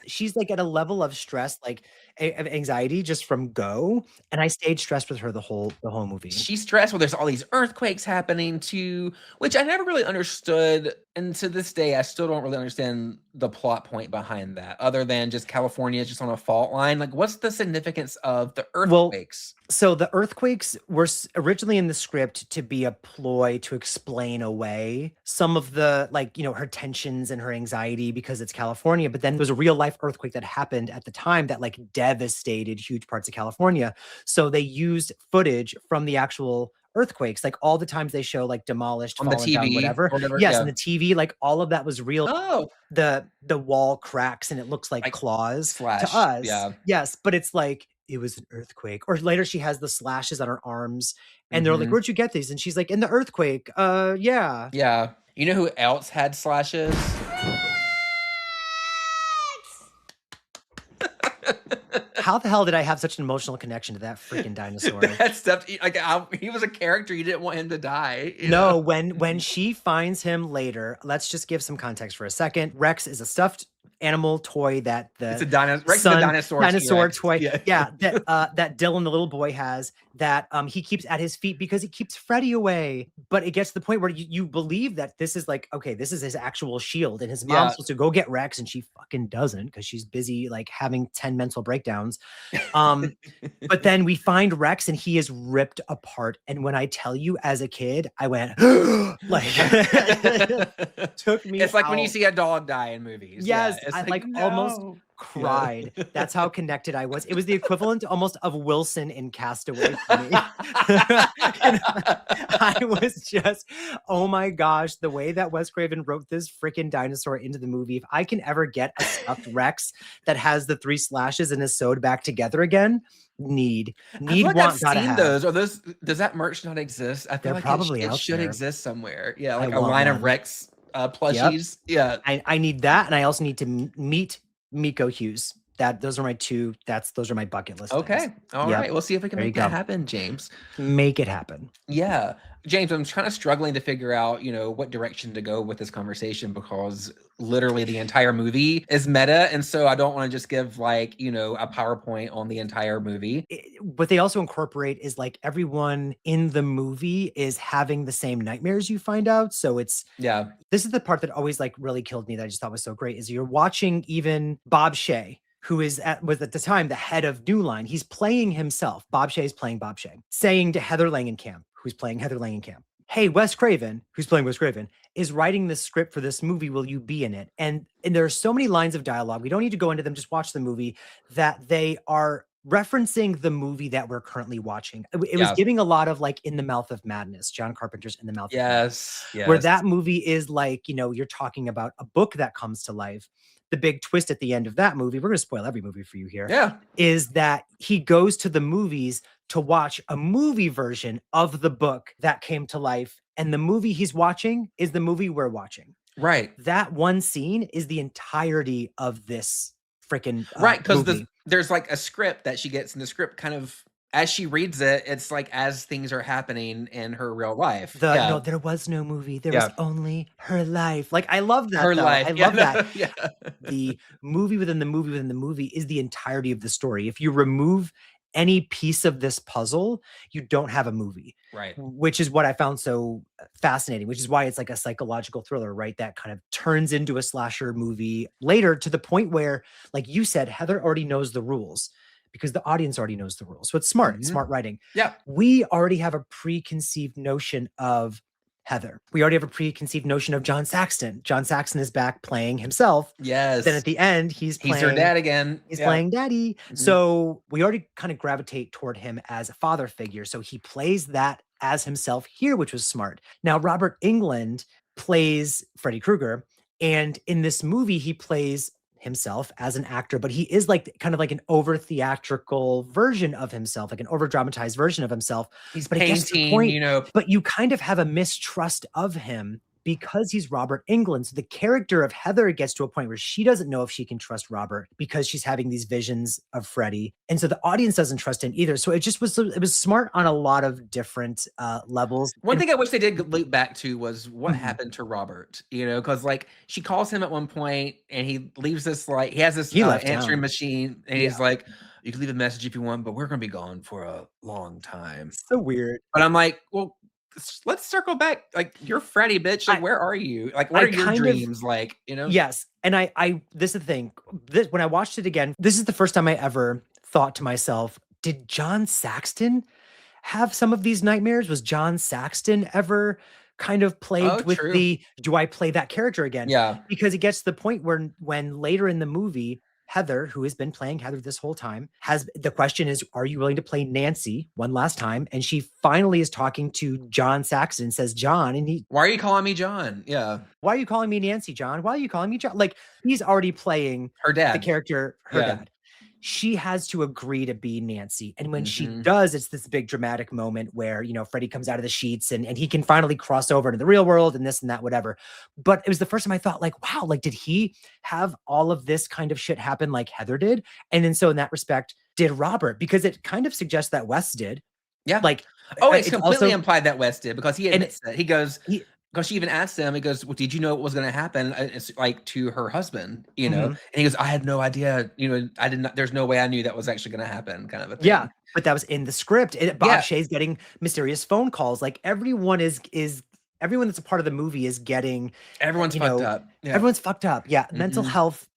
She's like at a level of stress, like of anxiety just from go. And I stayed stressed with her the whole movie. She's stressed when there's all these earthquakes happening too, which I never really understood. And to this day, I still don't really understand the plot point behind that, other than just California is just on a fault line. Like, what's the significance of the earthquakes? So the earthquakes were originally in the script to be a ploy to explain away some of the, like, her tensions and her anxiety because it's California. But then there was a real life earthquake that happened at the time that like devastated huge parts of California. So they used footage from the actual earthquakes, like all the times they show like demolished, on the TV, down, whatever. Yes, on the TV, like all of that was real. Oh, the wall cracks and it looks like claws to us. Yeah. Yes, but it's like it was an earthquake. Or later she has the slashes on her arms and they're like, where'd you get these? And she's like, in the earthquake. Yeah. Yeah. You know who else had slashes? How the hell did I have such an emotional connection to that freaking dinosaur? That stuff, like, he was a character. You didn't want him to die. No, when she finds him later, let's just give some context for a second. Rex is a stuffed animal toy that it's a dinosaur toy. Yeah, that Dylan, the little boy, has that he keeps at his feet because he keeps Freddy away. But it gets to the point where you believe that this is like, okay, this is his actual shield, and his mom's supposed to go get Rex, and she fucking doesn't because she's busy like having 10 mental breakdowns. But then we find Rex and he is ripped apart. And when I tell you, as a kid, I went like took me. It's like when you see a dog die in movies. Yes, I like, almost no. Yeah. cried. That's how connected I was. It was the equivalent almost of Wilson in Castaway for me. And I was just, oh my gosh, the way that Wes Craven wrote this freaking dinosaur into the movie. If I can ever get a stuffed Rex that has the 3 slashes and is sewed back together again, I feel like I've want, gotta seen have. those. Are those does that merch not exist? I feel They're like probably it out should there. exist somewhere. Yeah, I like a want line of one. Rex Yep. plushies. Yeah. I need that, and I also need to meet Miko Hughes. Those are my bucket list things. Okay. All Yep. right. We'll see if we can There you make that go. happen, James. Make it happen. Yeah. James, I'm kind of struggling to figure out, what direction to go with this conversation because literally the entire movie is meta. And so I don't want to just give a PowerPoint on the entire movie. What they also incorporate is like everyone in the movie is having the same nightmares, you find out. So this is the part that always really killed me that I just thought was so great is you're watching even Bob Shea, who was at the time the head of New Line. He's playing himself. Bob Shea is playing Bob Shea, saying to Heather Langenkamp, who's playing Heather Langenkamp, hey, Wes Craven, who's playing Wes Craven, is writing the script for this movie. Will you be in it? And there are so many lines of dialogue. We don't need to go into them. Just watch the movie that they are referencing the movie that we're currently watching. It was giving a lot of In the Mouth of Madness, John Carpenter's In the Mouth of Madness. Yes. Where that movie is you're talking about a book that comes to life. The big twist at the end of that movie, we're going to spoil every movie for you here, is that he goes to the movies to watch a movie version of the book that came to life. And the movie he's watching is the movie we're watching. Right. That one scene is the entirety of this freaking right. Because there's a script that she gets in the script kind of as she reads it, it's as things are happening in her real life. No, there was no movie. There was only her life. I love that. Her life. I love that. The movie within the movie within the movie is the entirety of the story. If you remove any piece of this puzzle, you don't have a movie. Right. Which is what I found so fascinating, which is why it's a psychological thriller, right? That kind of turns into a slasher movie later to the point where, like you said, Heather already knows the rules. Because the audience already knows the rules. So it's smart writing. Yeah. We already have a preconceived notion of Heather. We already have a preconceived notion of John Saxon. John Saxon is back playing himself. Yes. Then at the end, he's her dad again. He's playing daddy. So we already kind of gravitate toward him as a father figure. So he plays that as himself here, which was smart. Now, Robert Englund plays Freddy Krueger. And in this movie, he plays himself as an actor, but he is kind of an over theatrical version of himself, an over dramatized version of himself. He's but painting, but you kind of have a mistrust of him because he's Robert Englund. So the character of Heather gets to a point where she doesn't know if she can trust Robert because she's having these visions of Freddy. And so the audience doesn't trust him either. So it was smart on a lot of different levels. One thing I wish they did loop back to was what happened to Robert, because she calls him at one point and he leaves this, he has this answering machine and he's like, you can leave a message if you want, but we're going to be gone for a long time. So weird. But I'm like, well, let's circle back. You're Freddy, bitch. Where are you? What are your dreams? Yes. And this is the thing. When I watched it again, this is the first time I ever thought to myself, did John Saxon have some of these nightmares? Was John Saxon ever kind of plagued with do I play that character again? Yeah. Because it gets to the point where when later in the movie, Heather, who has been playing Heather this whole time, the question is, are you willing to play Nancy one last time? And she finally is talking to John Saxon, says, John, and why are you calling me John? Yeah. Why are you calling me Nancy, John? Why are you calling me John? He's already playing her dad, the character, her dad. She has to agree to be Nancy. And when she does, it's this big dramatic moment where, Freddy comes out of the sheets and he can finally cross over to the real world and this and that, whatever. But it was the first time I thought wow, did he have all of this kind of shit happen like Heather did? And then so in that respect, did Robert, because it kind of suggests that Wes did. Yeah. It's completely implied that Wes did because he admits that. He goes, because she even asked him, he goes, well, did you know what was going to happen? It's to her husband, and he goes, I had no idea, I did not, there's no way I knew that was actually going to happen, kind of a thing. Yeah. But that was in the script. Bob Shea's getting mysterious phone calls. Everyone everyone that's a part of the movie is getting, everyone's fucked up. Yeah. Everyone's fucked up. Yeah. Mental health,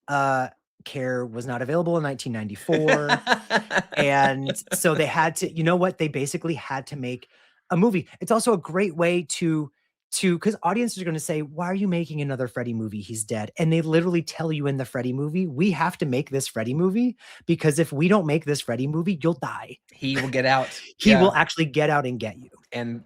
care was not available in 1994. And so they had to, they basically had to make a movie. It's also a great way to because audiences are going to say, why are you making another Freddy movie? He's dead. And they literally tell you in the Freddy movie, we have to make this Freddy movie because if we don't make this Freddy movie, you'll die. He will get out. He will actually get out and get you. And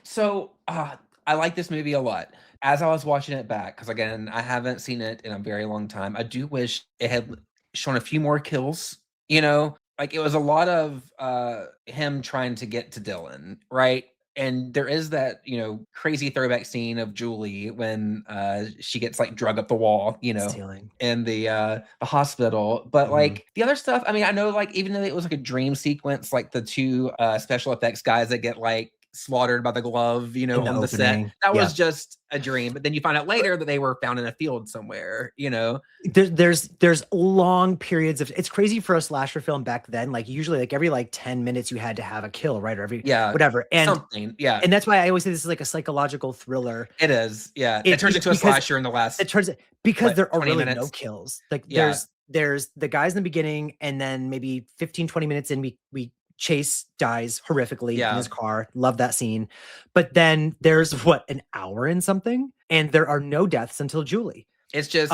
so I like this movie a lot. As I was watching it back, because again, I haven't seen it in a very long time, I do wish it had shown a few more kills, you know? Like, it was a lot of him trying to get to Dylan, right? And there is that, you know, crazy throwback scene of Julie when she gets like drug up the wall, you know, Stealing. in the hospital. But like the other stuff, I mean, I know like even though it was like a dream sequence, like the two special effects guys that get like slaughtered by the glove, you know, on the set, that was just a dream. But then you find out later that they were found in a field somewhere, you know. There's long periods of, it's crazy for a slasher film back then. Like usually like every like 10 minutes you had to have a kill, right? Or every whatever. And something. Yeah. And that's why I always say this is like a psychological thriller. It is. Yeah. It turns into a slasher in the last. It turns because there are really minutes. no kills. Like there's the guys in the beginning, and then maybe 15-20 minutes in we Chase dies horrifically in his car. Love that scene. But then there's an hour and something, and there are no deaths until Julie. It's just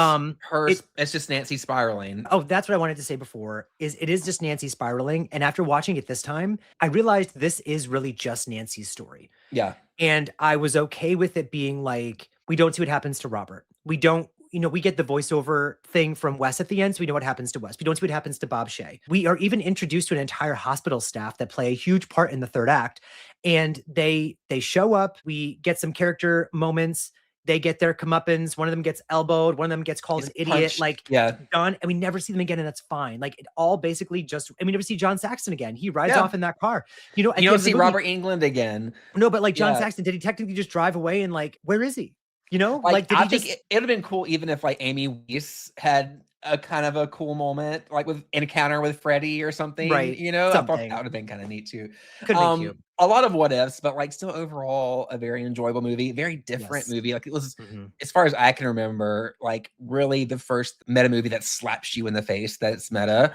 it's just Nancy spiraling. Oh, that's what I wanted to say before, is it is just Nancy spiraling. And after watching it this time, I realized this is really just Nancy's story. Yeah. And I was okay with it being like, we don't see what happens to Robert. We don't, you know, we get the voiceover thing from Wes at the end, so we know what happens to Wes. We don't see what happens to Bob Shea. We are even introduced to an entire hospital staff that play a huge part in the third act. And they show up. We get some character moments. They get their comeuppance. One of them gets elbowed. One of them gets called an idiot. Like, done. And we never see them again, and that's fine. Like, it all basically just, and we never see John Saxon again. He rides off in that car. You know, you don't see Robert Englund again. No, but like John Saxon, did he technically just drive away and like, where is he? You know, like I think it would have been cool even if like Amy Weiss had a kind of a cool moment, like with encounter with Freddy or something, right? You know, I thought that would have been kind of neat too. Could have been cute. A lot of what ifs, but like still overall a very enjoyable movie, very different movie. Like it was, as far as I can remember, like really the first meta movie that slaps you in the face that it's meta.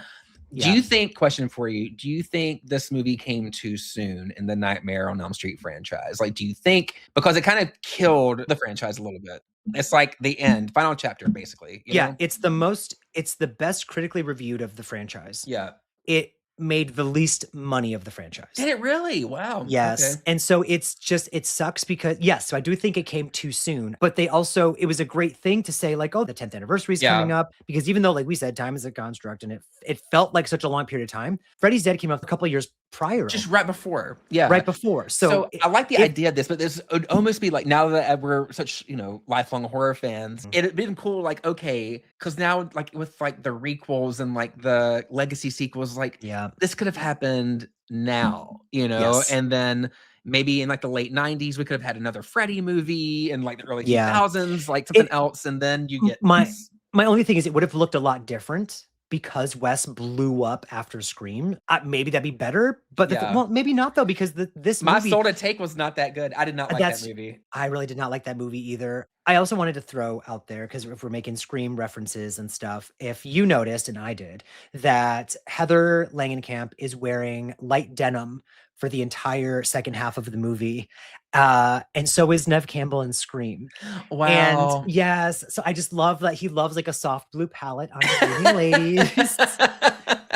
Do you think, question for you, do you think this movie came too soon in the Nightmare on Elm Street franchise? Like, do you think, because it kind of killed the franchise a little bit? It's like the end, final chapter, basically. You know? It's the best critically reviewed of the franchise. Yeah. It made the least money of the franchise. Did it really? Wow. Yes. Okay. And so it's just, it sucks because so I do think it came too soon, but they also, it was a great thing to say like, oh, the 10th anniversary is coming up, because even though like we said, time is a construct and it felt like such a long period of time. Freddy's Dead came out a couple of years prior. Just right before. Yeah. Right before. So I like the idea of this, but this would almost be like, now that we're such, you know, lifelong horror fans, it'd been cool. Like, okay. Cause now like with like the requels and like the legacy sequels, like this could have happened now, you know, and then maybe in like the late 90s, we could have had another Freddy movie, and like the early 2000s, like something else. And then you get my only thing is it would have looked a lot different because Wes blew up after Scream. Maybe that'd be better, but well, maybe not though, because this My movie, Soul to Take was not that good. I did not like that movie. I really did not like that movie either. I also wanted to throw out there, because if we're making Scream references and stuff, if you noticed, and I did, that Heather Langenkamp is wearing light denim for the entire second half of the movie. And so is Neve Campbell in Scream. Wow. And yes, so I just love that he loves like a soft blue palette on his ladies.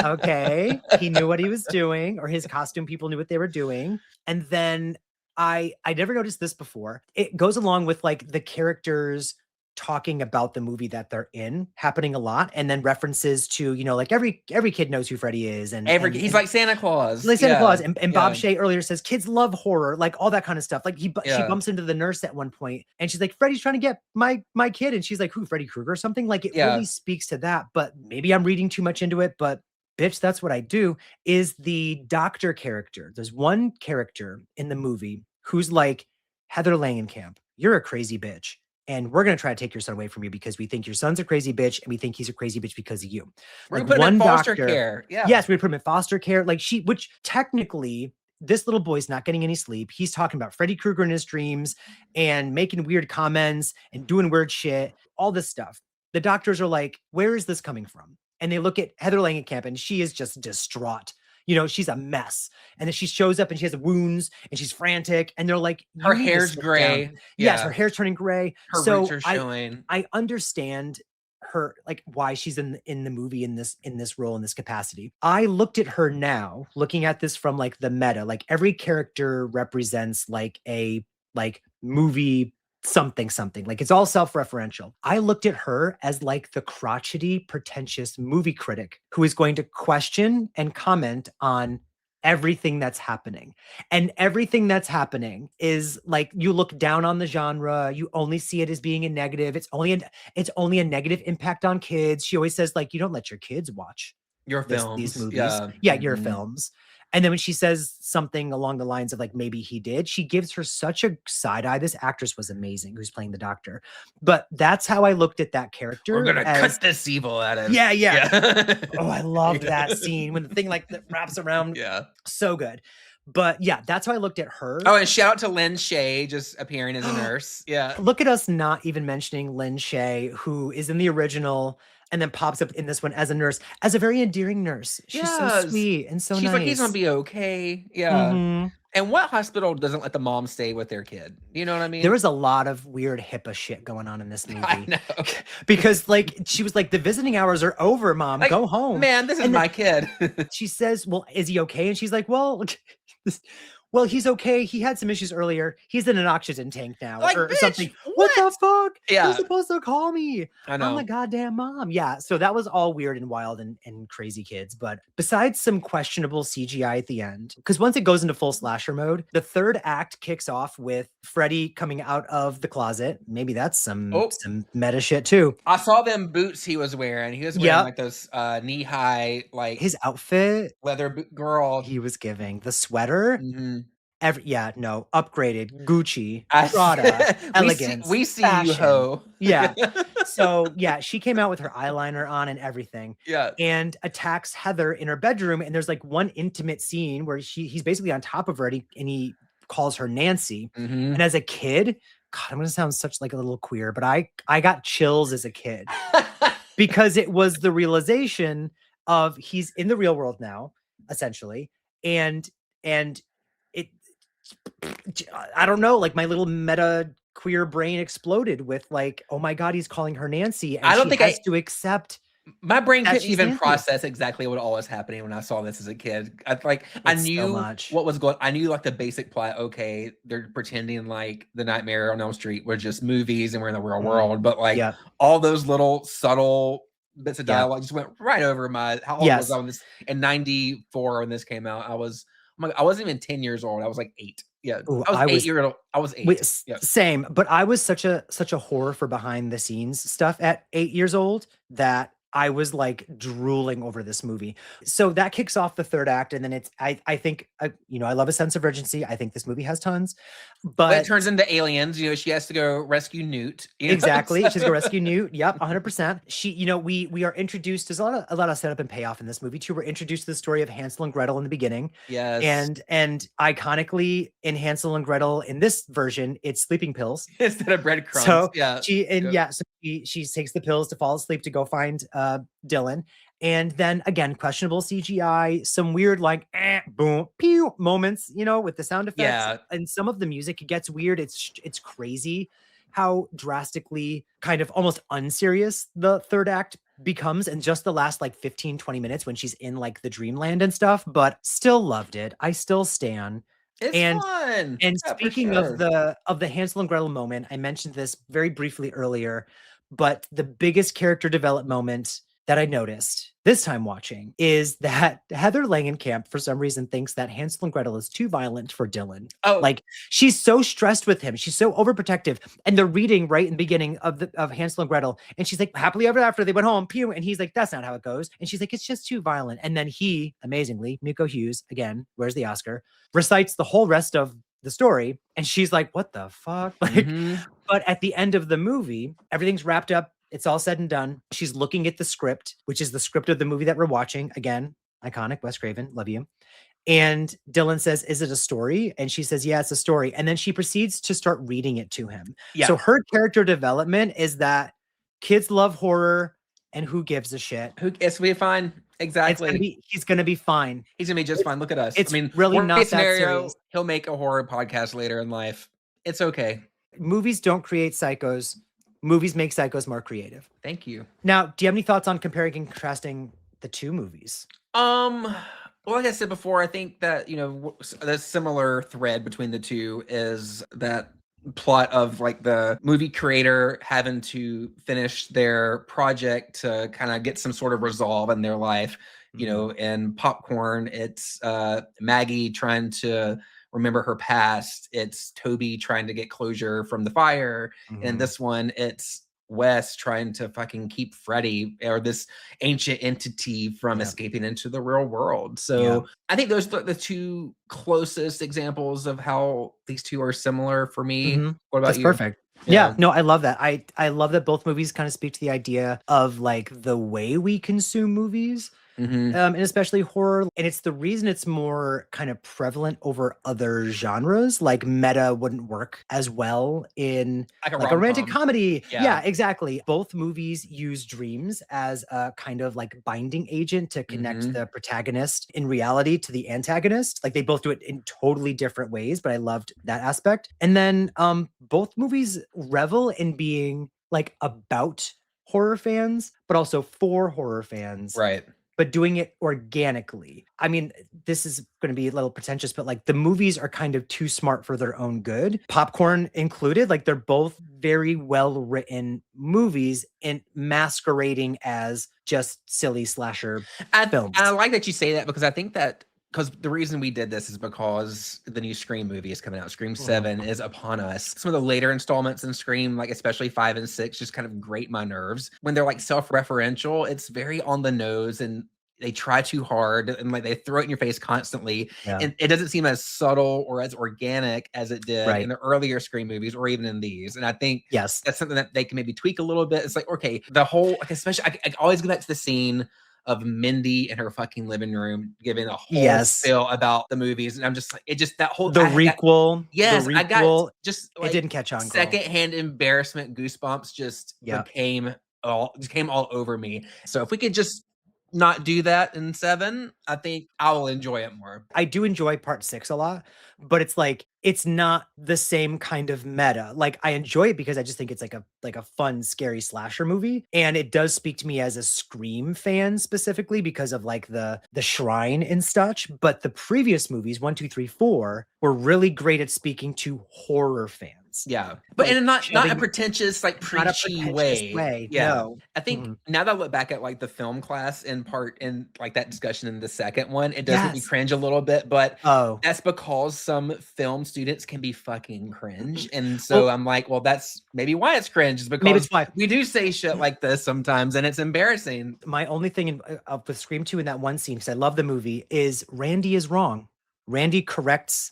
Okay. He knew what he was doing, or his costume people knew what they were doing. And then I never noticed this before. It goes along with like the characters talking about the movie that they're in happening a lot, and then references to, you know, like every kid knows who Freddy is, and he's like Santa Claus. Like Santa Claus. And Bob Shea earlier says kids love horror, like all that kind of stuff. Like she bumps into the nurse at one point and she's like, Freddy's trying to get my kid, and she's like, who, Freddy Krueger or something? Like it really speaks to that. But maybe I'm reading too much into it, but bitch, that's what I do. Is the doctor character. There's one character in the movie who's like, Heather Langenkamp, you're a crazy bitch, and we're going to try to take your son away from you because we think your son's a crazy bitch, and we think he's a crazy bitch because of you. We're like, putting him in foster care. Yeah. Yes, we put him in foster care. Like which technically, this little boy's not getting any sleep. He's talking about Freddy Krueger in his dreams and making weird comments and doing weird shit, all this stuff. The doctors are like, where is this coming from? And they look at Heather Langenkamp, and she is just distraught. you know, she's a mess. And then she shows up and she has wounds and she's frantic. And they're like, her you need to hair's sit gray. down. Yes, her hair's turning gray. Her So roots are showing. I understand her, like, why she's in the movie in this role, in this capacity. I looked at her now, looking at this from like the meta, like every character represents like a movie something, like it's all self-referential. I looked at her as like the crotchety, pretentious movie critic who is going to question and comment on everything that's happening. And everything that's happening is like, you look down on the genre, you only see it as being a negative. It's only a negative impact on kids. She always says, like, you don't let your kids watch your films, these movies. Yeah, your films. And then when she says something along the lines of like, maybe he did, she gives her such a side eye. This actress was amazing who's playing the doctor. But that's how I looked at that character. We're gonna cut this evil out of him. Yeah. Oh, I loved that scene when the thing like that wraps around. Yeah. So good. But yeah, that's how I looked at her. Oh, and shout out to Lynn Shay just appearing as a nurse. Yeah. Look at us not even mentioning Lynn Shay, who is in the original and then pops up in this one as a nurse, as a very endearing nurse. She's so sweet and so nice. She's like, he's gonna be okay. Yeah. And what hospital doesn't let the mom stay with their kid? You know what I mean? There was a lot of weird HIPAA shit going on in this movie. I know. Because like, she was like, the visiting hours are over, Mom. Like, go home. Man, this is my kid. She says, well, is he okay? And she's like, well, he's okay. He had some issues earlier. He's in an oxygen tank now, like, or bitch, something. What the fuck? Yeah. You're supposed to call me. I know. I'm a goddamn mom. Yeah. So that was all weird and wild and crazy kids. But besides some questionable CGI at the end, because once it goes into full slasher mode, the third act kicks off with Freddy coming out of the closet. Maybe that's some meta shit too. I saw them boots he was wearing. He was wearing like those knee-high, like his outfit, leather boot girl. He was giving the sweater. Upgraded Gucci, Prada, elegance. We see fashion. You, ho. Yeah. So yeah, she came out with her eyeliner on and everything. Yeah. And attacks Heather in her bedroom. And there's like one intimate scene where he's basically on top of her and he calls her Nancy. And as a kid, God, I'm gonna sound such like a little queer, but I got chills as a kid because it was the realization of he's in the real world now, essentially, and it, I don't know, like my little meta queer brain exploded with like, oh my God, he's calling her Nancy. And I don't think I has to accept. My brain couldn't even process exactly what all was happening when I saw this as a kid. I knew what was going. I knew like the basic plot. Okay, they're pretending like the Nightmare on Elm Street was just movies and we're in the real world. But like all those little subtle bits of dialogue just went right over my. How old was I on this? In '94 when this came out, I wasn't even 10 years old. I was like 8. Yeah, Ooh, I was 8 years old. I was 8. Same, but I was such a horror for behind the scenes stuff at 8 years old that I was like drooling over this movie. So that kicks off the third act. And then it's, I think, you know, I love a sense of urgency. I think this movie has tons, but it turns into aliens. You know, she has to go rescue Newt. Exactly. She's gonna rescue Newt. Yep. 100%. You know, we are introduced, there's a lot of setup and payoff in this movie too. We're introduced to the story of Hansel and Gretel in the beginning. Yes. And iconically in Hansel and Gretel, in this version, it's sleeping pills instead of breadcrumbs. So she takes the pills to fall asleep to go find Dylan. And then again, questionable CGI, some weird like boom, pew moments, you know, with the sound effects. Yeah. And some of the music, it gets weird. It's crazy how drastically kind of almost unserious the third act becomes in just the last like 15-20 minutes when she's in like the dreamland and stuff, but still loved it. I still stan. It's fun. And speaking of the Hansel and Gretel moment, I mentioned this very briefly earlier, but the biggest character development moment that I noticed this time watching is that Heather Langenkamp, for some reason, thinks that Hansel and Gretel is too violent for Dylan. Oh, like she's so stressed with him. She's so overprotective. And they're reading right in the beginning of Hansel and Gretel. And she's like, happily ever after, they went home, pew. And he's like, that's not how it goes. And she's like, it's just too violent. And then he, amazingly, Miko Hughes, again, where's the Oscar, recites the whole rest of the story. And she's like, what the fuck? Like, but at the end of the movie, everything's wrapped up. It's all said and done. She's looking at the script, which is the script of the movie that we're watching. Again, iconic, Wes Craven, love you. And Dylan says, is it a story? And she says, yeah, it's a story. And then she proceeds to start reading it to him. Yeah. So her character development is that kids love horror and who gives a shit? It's gonna be fine. Exactly. He's gonna be fine. He's gonna be just fine. Look at us. I It's mean, really worst not case that scenario, serious. he'll make a horror podcast later in life. It's okay. Movies don't create psychos. Movies make psychos more creative. Thank you. Now, do you have any thoughts on comparing and contrasting the two movies? Well, like I said before, I think that, the similar thread between the two is that plot of like the movie creator having to finish their project to kind of get some sort of resolve in their life. In Popcorn, it's Maggie trying to remember her past. It's Toby trying to get closure from the fire. And this one, it's Wes trying to fucking keep Freddy or this ancient entity from escaping into the real world. So I think those are the two closest examples of how these two are similar for me. What about That's you? perfect. Yeah, no, I love that. I love that both movies kind of speak to the idea of like the way we consume movies. And especially horror. And it's the reason it's more kind of prevalent over other genres. Like meta wouldn't work as well in like a romantic comedy. Yeah, exactly. Both movies use dreams as a kind of like binding agent to connect the protagonist in reality to the antagonist. Like they both do it in totally different ways, but I loved that aspect. And then both movies revel in being like about horror fans, but also for horror fans. Right. But doing it organically. I mean, this is going to be a little pretentious, but like the movies are kind of too smart for their own good. Popcorn included, like they're both very well written movies and masquerading as just silly slasher films. I like that you say that because I think that because the reason we did this is because the new Scream movie is coming out. Scream 7 is upon us. Some of the later installments in Scream, like especially 5 and 6, just kind of grate my nerves. When they're like self-referential, it's very on the nose and they try too hard and like they throw it in your face constantly. And it doesn't seem as subtle or as organic as it did in the earlier Scream movies or even in these. And I think that's something that they can maybe tweak a little bit. It's like, okay, the whole, like especially, I always go back to the scene of Mindy in her fucking living room giving a whole spill about the movies, and I'm just like, it just that whole requel. I got just like it didn't catch on. Secondhand embarrassment, goosebumps just came all over me. So if we could just not do that in 7, I think I will enjoy it more. I do enjoy part 6 a lot, but it's like it's not the same kind of meta. Like I enjoy it because I just think it's like a fun, scary slasher movie. And it does speak to me as a Scream fan specifically because of like the shrine and such. But the previous movies, 1, 2, 3, 4, were really great at speaking to horror fans. Yeah. But like, in not a pretentious, like preachy way. Yeah. No. I think now that I look back at like the film class in like that discussion in the second one, it does make me cringe a little bit, but that's because some film students can be fucking cringe. And so I'm like, well, that's maybe why it's cringe is because maybe it's why we do say shit like this sometimes and it's embarrassing. My only thing with Scream 2 in that one scene, because I love the movie, is Randy is wrong. Randy corrects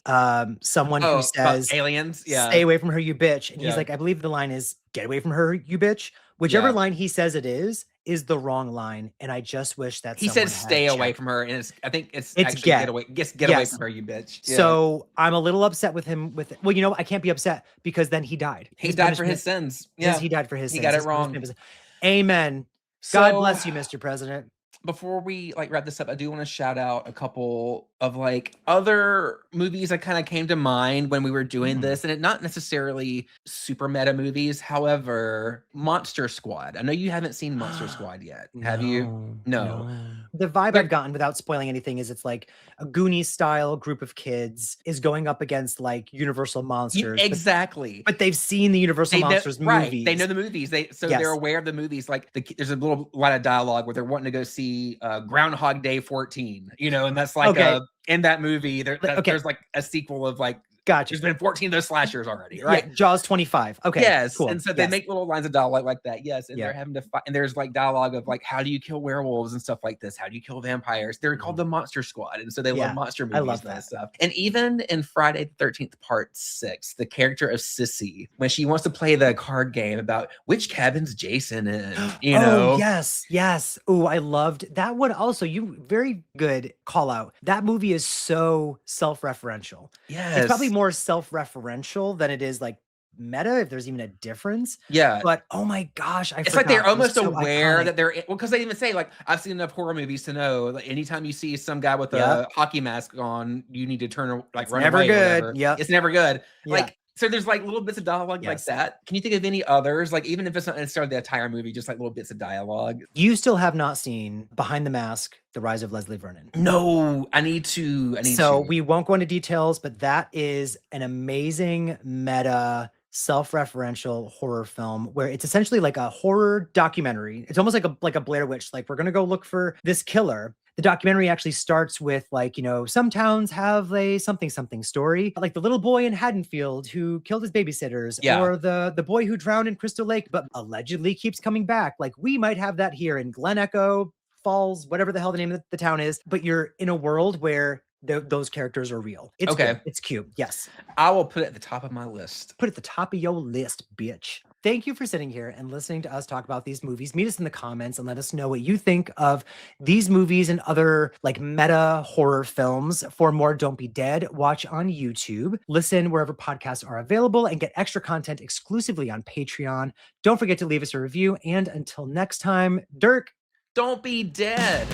someone who says aliens, stay away from her, you bitch. And he's like, I believe the line is get away from her, you bitch. Whichever line he says it is the wrong line. And I just wish that he says stay away from her. And I think it's actually get away from her, you bitch. Yeah. So I'm a little upset with him well, I can't be upset because then he died. He died for his sins. Yeah. He died for his sins. He got it wrong. Amen. God bless you, Mr. President. Before we like wrap this up, I do want to shout out a couple of like other movies that kind of came to mind when we were doing this, and it not necessarily super meta movies. However, Monster Squad. I know you haven't seen Monster Squad yet. Have you? No. The vibe I've gotten without spoiling anything is it's like a Goonies style group of kids is going up against like Universal monsters. Exactly. But they've seen the Universal monsters movies. Right. They know the movies. They're aware of the movies. Like there's a lot of dialogue where they're wanting to go see Groundhog Day 14, and that's like in that movie there's like a sequel of like Gotcha. There's been 14 of those slashers already, right? Yeah, Jaws 25. Okay. Yes. Cool. And so they make little lines of dialogue like that. Yes. And they're having to fight. And there's like dialogue of like, how do you kill werewolves and stuff like this? How do you kill vampires? They're called the Monster Squad. And so they love monster movies. I love that stuff. And even in Friday the 13th, part 6, the character of Sissy, when she wants to play the card game about which cabin's Jason in, Oh, yes. Yes. Oh, I loved that one. Also, you very good call out. That movie is so self-referential. Yes. It's probably more self-referential than it is like meta, if there's even a difference. Yeah. But oh my gosh, It's like they're almost aware that they're because they even say, like, I've seen enough horror movies to know that anytime you see some guy with a hockey mask on, you need to turn like run away or whatever. It's never good. Like, so there's like little bits of dialogue like that. Can you think of any others? Like, even if it's not necessarily the entire movie, just like little bits of dialogue. You still have not seen Behind the Mask, The Rise of Leslie Vernon. No, I need to. So we won't go into details, but that is an amazing meta self-referential horror film where it's essentially like a horror documentary. It's almost like a Blair Witch. Like, we're going to go look for this killer. The documentary actually starts with, like, you know, some towns have a something story, like the little boy in Haddonfield who killed his babysitters, or the boy who drowned in Crystal Lake but allegedly keeps coming back. Like, we might have that here in Glen Echo Falls, whatever the hell the name of the town is, but you're in a world where those characters are real. It's good. It's cute. Yes. I will put it at the top of my list. Put it at the top of your list, bitch. Thank you for sitting here and listening to us talk about these movies. Meet us in the comments and let us know what you think of these movies and other like meta horror films. For more Don't Be Dead, watch on YouTube. Listen wherever podcasts are available and get extra content exclusively on Patreon. Don't forget to leave us a review. And until next time, Dirk, don't be dead.